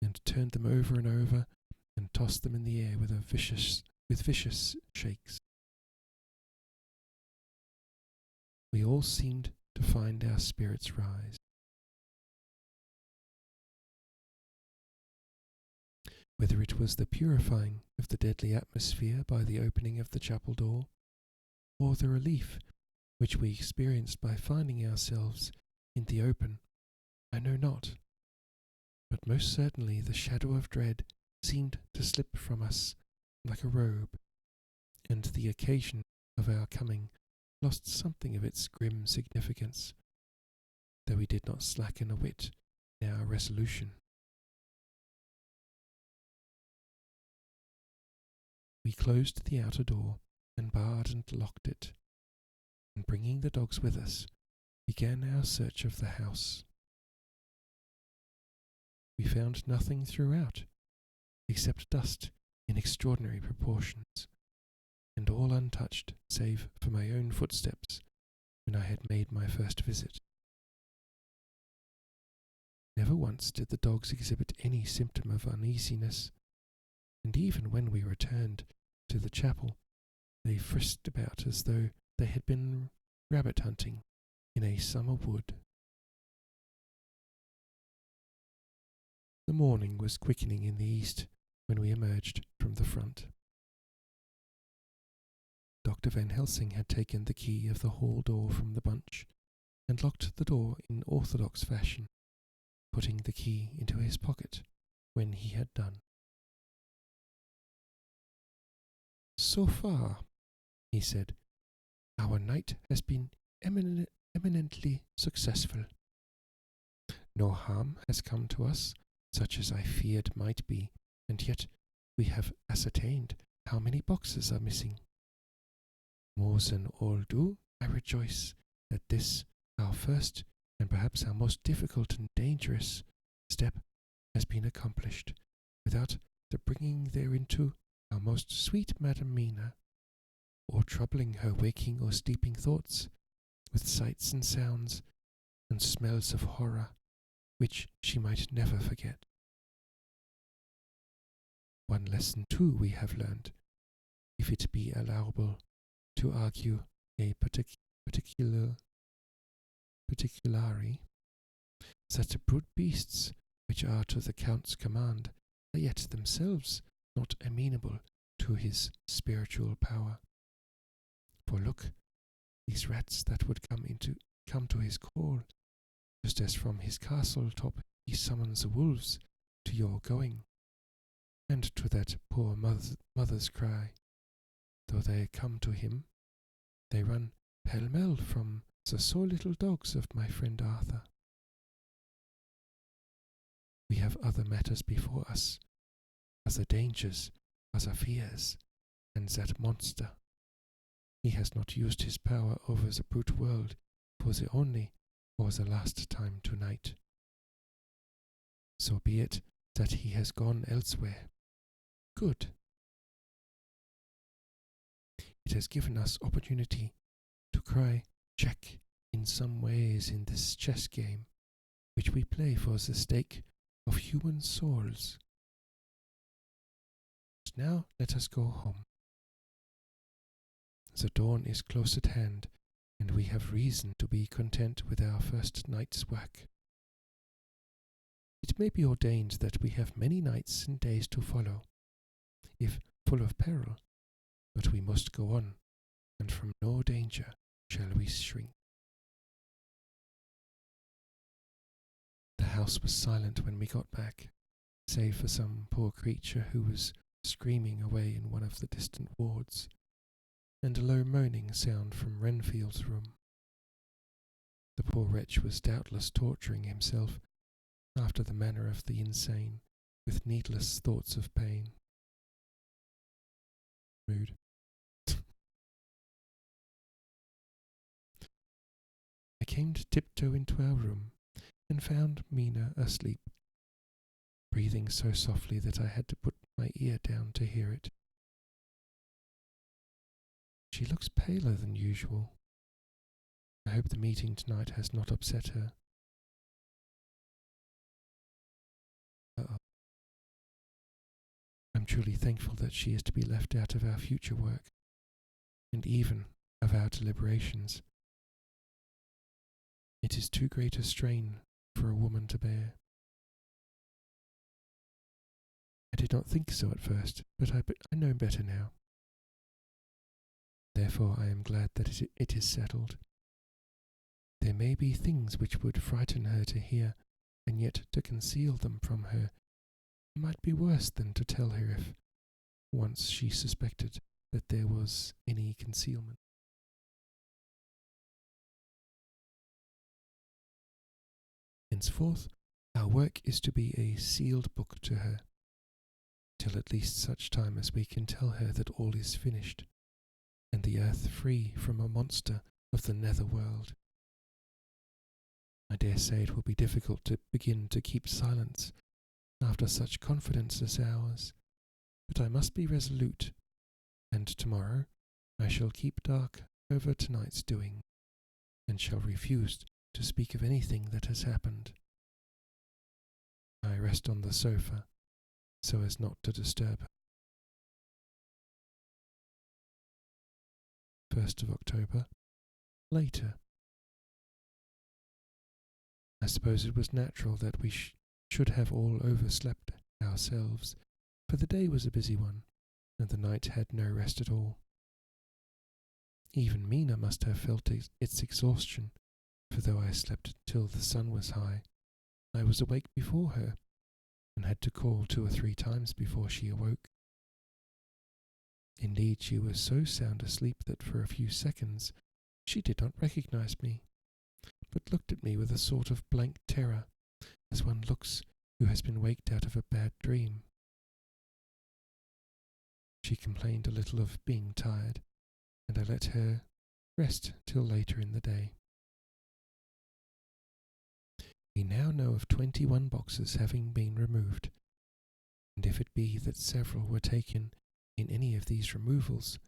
and turned them over and over, and tossed them in the air with vicious shakes. We all seemed to find our spirits rise. Whether it was the purifying of the deadly atmosphere by the opening of the chapel door, or the relief which we experienced by finding ourselves in the open, I know not, but most certainly the shadow of dread seemed to slip from us like a robe, and the occasion of our coming lost something of its grim significance, though we did not slacken a whit in our resolution. We closed the outer door and barred and locked it, and bringing the dogs with us, began our search of the house. We found nothing throughout, except dust in extraordinary proportions, and all untouched save for my own footsteps when I had made my first visit. Never once did the dogs exhibit any symptom of uneasiness, and even when we returned to the chapel, they frisked about as though they had been rabbit hunting in a summer wood. The morning was quickening in the east when we emerged from the front. Dr. Van Helsing had taken the key of the hall door from the bunch and locked the door in orthodox fashion, putting the key into his pocket when he had done. "So far," he said, "our night has been eminently successful. No harm has come to us, such as I feared might be, and yet we have ascertained how many boxes are missing. More than all do, I rejoice that this, our first and perhaps our most difficult and dangerous step, has been accomplished, without the bringing thereinto our most sweet Madam Mina, or troubling her waking or sleeping thoughts with sights and sounds and smells of horror, which she might never forget. One lesson too we have learned, if it be allowable to argue a particulari, that brute beasts which are to the Count's command are yet themselves not amenable to his spiritual power. For look, these rats that would come to his call, just as from his castle top he summons the wolves to your going, and to that poor mother's cry. Though they come to him, they run pell-mell from the so little dogs of my friend Arthur. We have other matters before us, other dangers, other fears, and that monster. He has not used his power over the brute world for the only or the last time tonight. So be it that he has gone elsewhere. Good. It has given us opportunity to cry check in some ways in this chess game, which we play for the stake of human souls. Now let us go home. The dawn is close at hand, and we have reason to be content with our first night's work. It may be ordained that we have many nights and days to follow, if full of peril, but we must go on, and from no danger shall we shrink. The house was silent when we got back, save for some poor creature who was screaming away in one of the distant wards, and a low moaning sound from Renfield's room. The poor wretch was doubtless torturing himself, after the manner of the insane, with needless thoughts of pain. Mood. I came to tiptoe into our room, and found Mina asleep, breathing so softly that I had to put my ear down to hear it. She looks paler than usual. I hope the meeting tonight has not upset her. I'm truly thankful that she is to be left out of our future work, and even of our deliberations. It is too great a strain for a woman to bear. I did not think so at first, but I know better now. Therefore I am glad that it is settled. There may be things which would frighten her to hear, and yet to conceal them from her might be worse than to tell her if once she suspected that there was any concealment. Henceforth, our work is to be a sealed book to her, till at least such time as we can tell her that all is finished, and the earth free from a monster of the nether world. I dare say it will be difficult to begin to keep silence after such confidence as ours, but I must be resolute, and tomorrow I shall keep dark over tonight's doing, and shall refuse to speak of anything that has happened. I rest on the sofa, so as not to disturb her. 1st of October, later. I suppose it was natural that we should have all overslept ourselves, for the day was a busy one, and the night had no rest at all. Even Mina must have felt its exhaustion, for though I slept till the sun was high, I was awake before her, and had to call 2 or 3 times before she awoke. Indeed, she was so sound asleep that for a few seconds she did not recognize me, but looked at me with a sort of blank terror, as one looks who has been waked out of a bad dream. She complained a little of being tired, and I let her rest till later in the day. We now know of 21 boxes having been removed, and if it be that several were taken in any of these removals,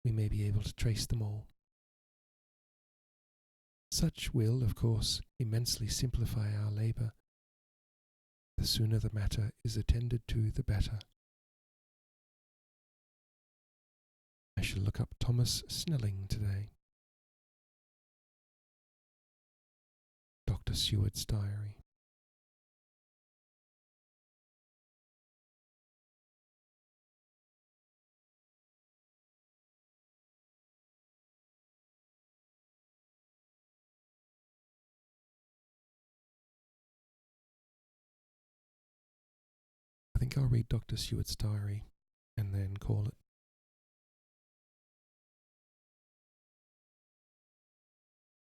we may be able to trace them all. Such will, of course, immensely simplify our labour. The sooner the matter is attended to, the better. I shall look up Thomas Snelling today. Dr. Seward's diary. I think I'll read Dr. Seward's diary and then call it.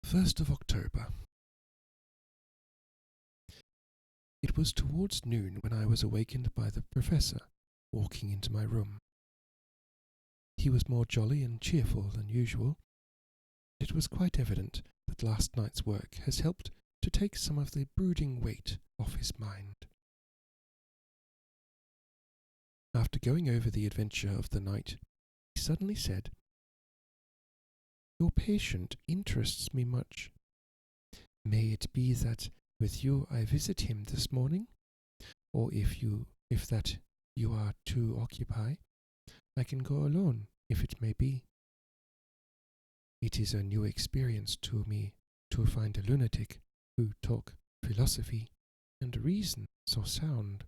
First of October. It was towards noon when I was awakened by the professor walking into my room. He was more jolly and cheerful than usual. It was quite evident that last night's work has helped to take some of the brooding weight off his mind. After going over the adventure of the night, he suddenly said, "Your patient interests me much. May it be that with you I visit him this morning, or if that you are too occupied, I can go alone, if it may be. It is a new experience to me to find a lunatic who talk philosophy and reason so sound."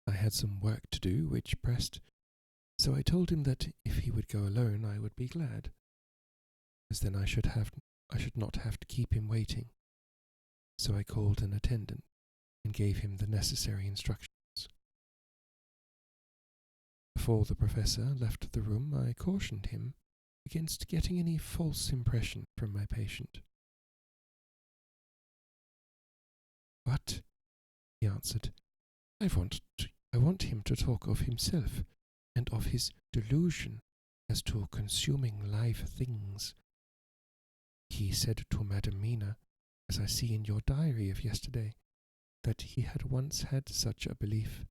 I had some work to do which pressed, so I told him that if he would go alone I would be glad, as then I should not have to keep him waiting. So I called an attendant and gave him the necessary instructions. Before the professor left the room, I cautioned him against getting any false impression from my patient. "But," he answered, I want him to talk of himself and of his delusion as to consuming live things. He said to Madam Mina, as I see in your diary of yesterday, that he had once had such a belief.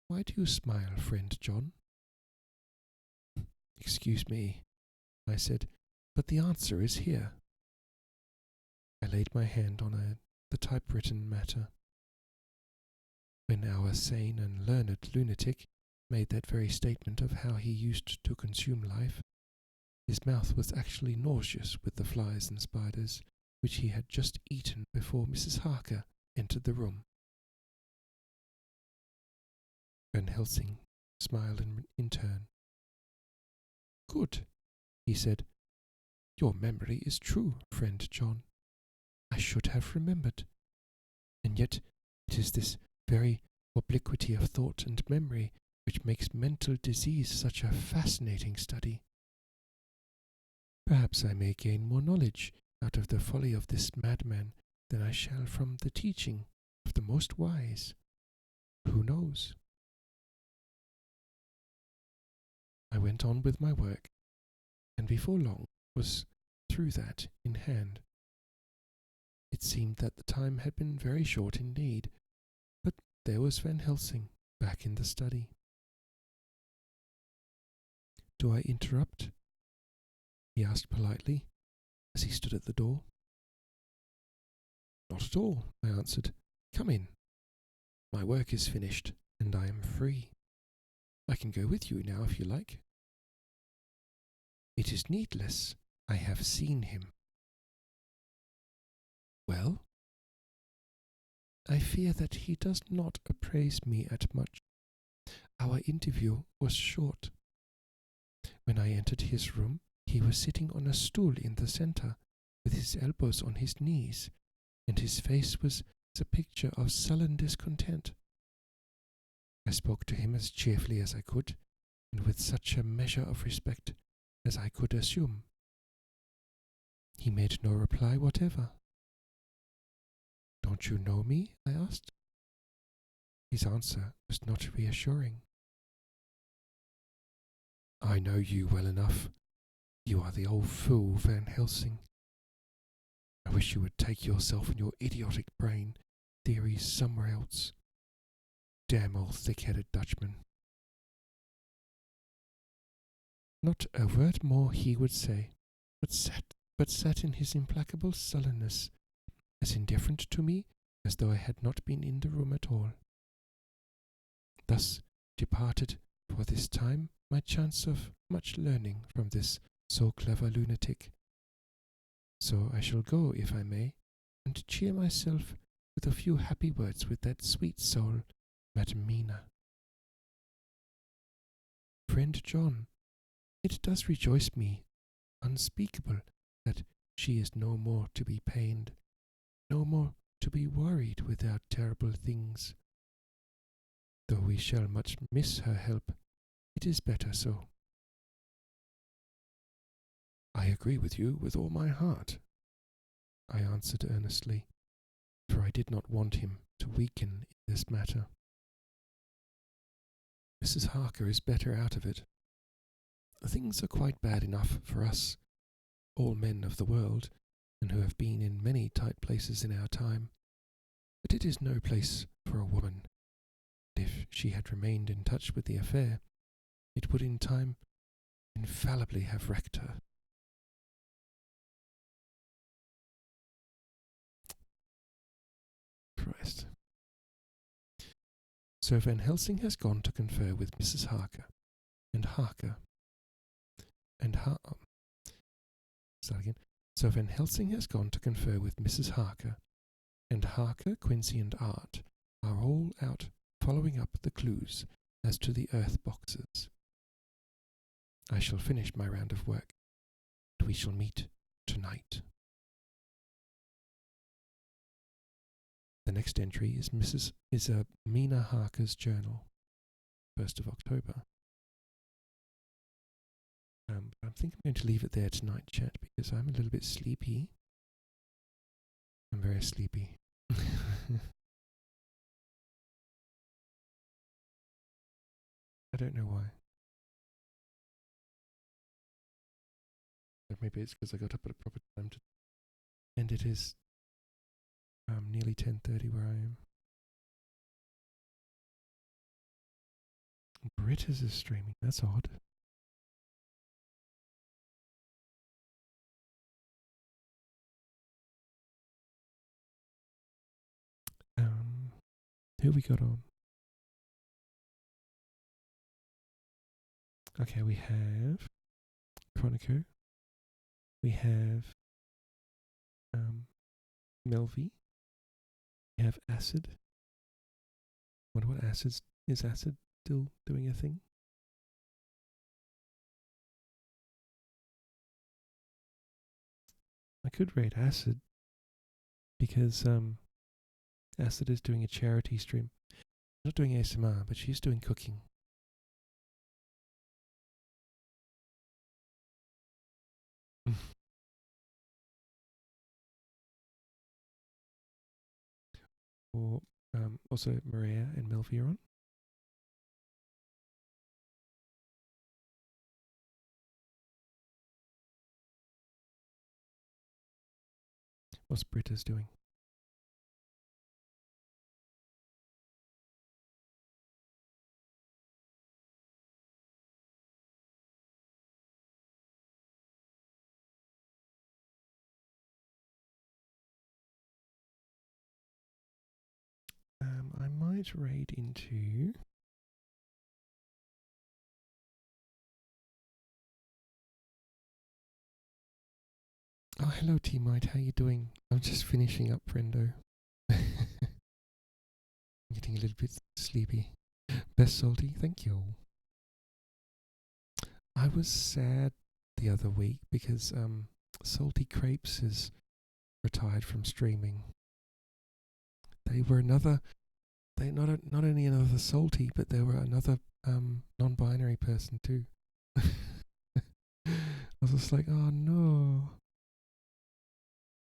Why do you smile, friend John? Excuse me, I said, but the answer is here. I laid my hand on the typewritten matter. When our sane and learned lunatic made that very statement of how he used to consume life, his mouth was actually nauseous with the flies and spiders which he had just eaten before Mrs. Harker entered the room. Van Helsing smiled in turn. Good, he said. Your memory is true, friend John. I should have remembered. And yet it is this very obliquity of thought and memory which makes mental disease such a fascinating study. Perhaps I may gain more knowledge out of the folly of this madman than I shall from the teaching of the most wise. Who knows? I went on with my work, and before long was through that in hand. It seemed that the time had been very short indeed, but there was Van Helsing back in the study. Do I interrupt? He asked politely, as he stood at the door. Not at all, I answered. Come in. My work is finished, and I am free. I can go with you now if you like. It is needless. I have seen him. Well? I fear that he does not appraise me at much. Our interview was short. When I entered his room, he was sitting on a stool in the centre, with his elbows on his knees, and his face was the picture of sullen discontent. I spoke to him as cheerfully as I could, and with such a measure of respect as I could assume. He made no reply whatever. Don't you know me? I asked. His answer was not reassuring. I know you well enough. You are the old fool Van Helsing. I wish you would take yourself and your idiotic brain theories somewhere else. Damn old thick-headed Dutchman. Not a word more he would say, but sat in his implacable sullenness, as indifferent to me as though I had not been in the room at all. Thus departed for this time my chance of much learning from this so clever lunatic. So I shall go, if I may, and cheer myself with a few happy words with that sweet soul, Madam Mina. Friend John, it does rejoice me unspeakable that she is no more to be pained, no more to be worried without terrible things. Though we shall much miss her help, it is better so. I agree with you with all my heart, I answered earnestly, for I did not want him to weaken in this matter. Mrs. Harker is better out of it. Things are quite bad enough for us, all men of the world, and who have been in many tight places in our time, but it is no place for a woman. If she had remained in touch with the affair, it would in time infallibly have wrecked her. Christ. So Van Helsing has gone to confer with Mrs. Harker, and Harker, and So Van Helsing has gone to confer with Mrs. Harker, and Harker, Quincy, and Art are all out following up the clues as to the earth boxes. I shall finish my round of work, and we shall meet tonight. The next entry is Mina Harker's journal, 1st of October. I think I'm going to leave it there tonight, chat, because I'm a little bit sleepy. I'm very sleepy. I don't know why. maybe it's because I got up at a proper time to. And it is nearly 10:30 where I am. Britta's is streaming. That's odd. Who we got on? Okay, we have Chronico. We have Melvi. We have Acid. Wonder what Acid is. Acid still doing a thing? I could rate Acid because Acid is doing a charity stream. Not doing ASMR, but she's doing cooking. Or also Maria and Melvi are on. What's Britta's doing? I might raid into. Oh, hello, T-Mite. How you doing? I'm just finishing up, friendo. I'm getting a little bit sleepy. Best salty, thank you. I was sad the other week because Salty Crepes is retired from streaming. They were another. They not only another salty, but they were another non-binary person too. I was just like, oh no.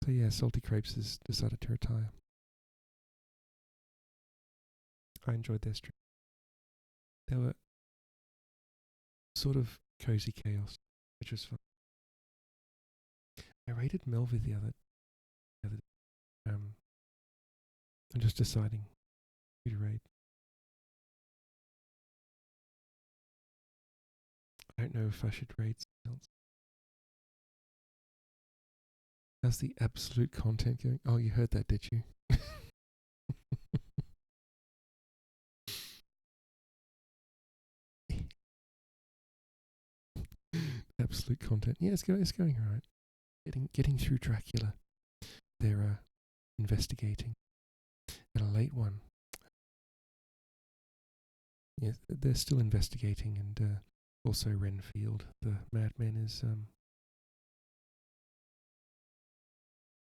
So yeah, Salty Crepes has decided to retire. I enjoyed their stream. They were sort of cozy chaos, which was fun. I rated Melvi the other I'm just deciding who to raid. I don't know if I should raid someone else. How's the absolute content going? Oh, you heard that, did you? Absolute content. Yeah, it's going alright. Getting through Dracula. They're investigating. And a late one. Yes, they're still investigating, and also Renfield, the madman, is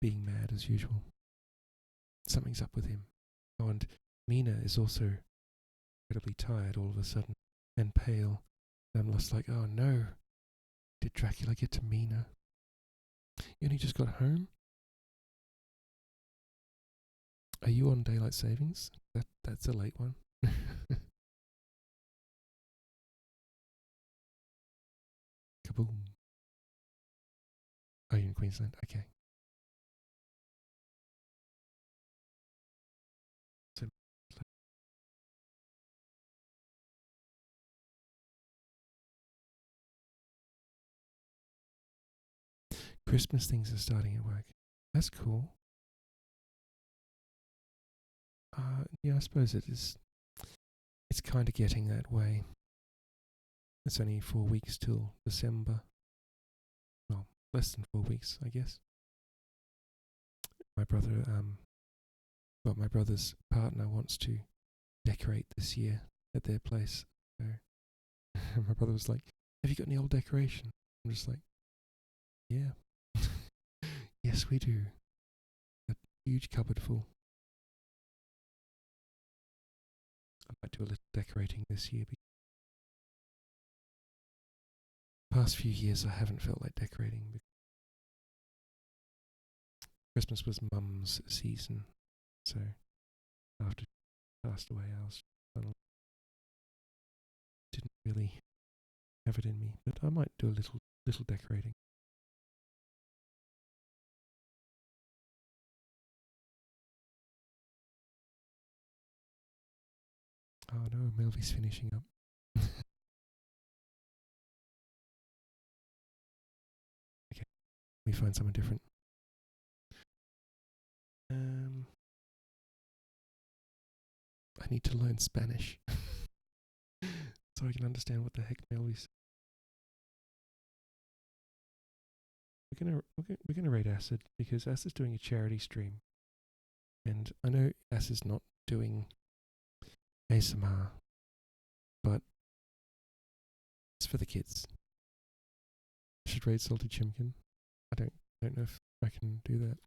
being mad as usual. Something's up with him. Oh, and Mina is also incredibly tired all of a sudden and pale. And I'm just like, oh no, did Dracula get to Mina? You only just got home? Are you on daylight savings? That's a late one. Kaboom. Oh, you're in Queensland? Okay. So, Christmas things are starting at work. That's cool. Yeah, I suppose it is. It's kind of getting that way. It's only 4 weeks till December. Well, less than 4 weeks, I guess. My brother's partner wants to decorate this year at their place. So my brother was like, "Have you got any old decoration?" I'm just like, "Yeah, yes, we do. A huge cupboard full." I might do a little decorating this year. Past few years, I haven't felt like decorating. Christmas was Mum's season, so after she passed away, didn't really have it in me. But I might do a little decorating. Oh no, Melvy's finishing up. Okay, let me find someone different. I need to learn Spanish so I can understand what the heck Melvy's. We're gonna rate Acid because Acid's doing a charity stream, and I know Acid's not doing ASMR, but it's for the kids. I should rate Salty Chimkin. I don't know if I can do that.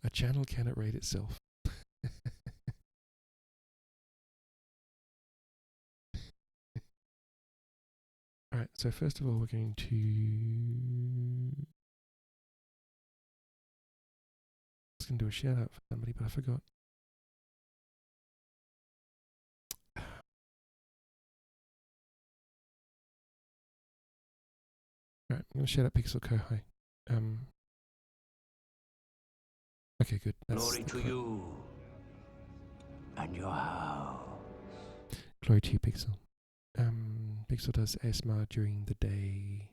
A channel cannot rate itself. Alright, so first of all we're going to... I was going to do a shout out for somebody, but I forgot. Alright, I'm going to shout out Pixel Kohai. Okay, good. Glory to you and your house. Glory to you, Pixel. Pixel does ASMR during the day,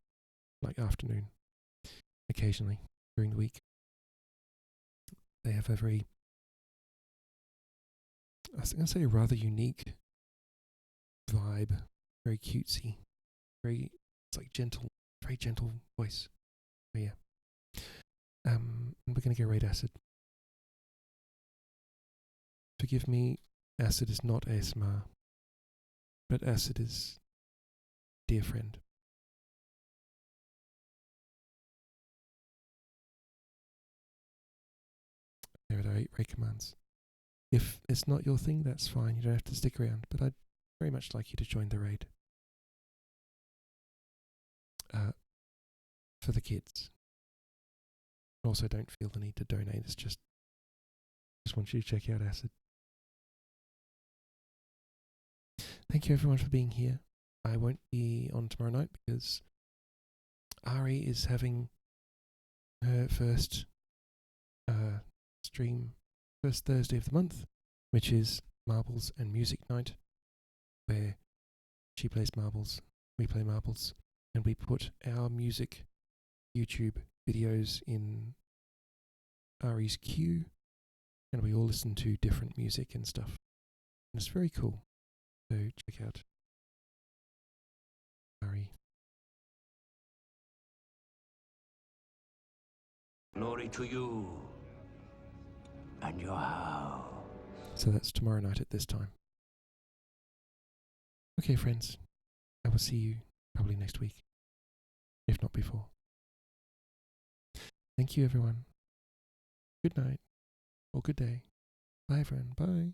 like afternoon, occasionally during the week. They have a very, I was going to say, rather unique vibe, very cutesy, it's like gentle, very gentle voice. Oh yeah. And we're going to go rate Acid. Forgive me, Acid is not ASMR, but Acid is dear friend. There are the 8 raid commands. If it's not your thing, that's fine. You don't have to stick around, but I'd very much like you to join the raid. For the kids. Also, don't feel the need to donate. It's just want you to check out Acid. Thank you everyone for being here. I won't be on tomorrow night because Ari is having her first stream, first Thursday of the month, which is Marbles and Music Night, where she plays marbles, we play marbles, and we put our music YouTube videos in Ari's queue, and we all listen to different music and stuff. And it's very cool. So check out Ari. Glory to you and your house. So that's tomorrow night at this time. Okay, friends. I will see you probably next week, if not before. Thank you, everyone. Good night, or good day. Bye, everyone. Bye.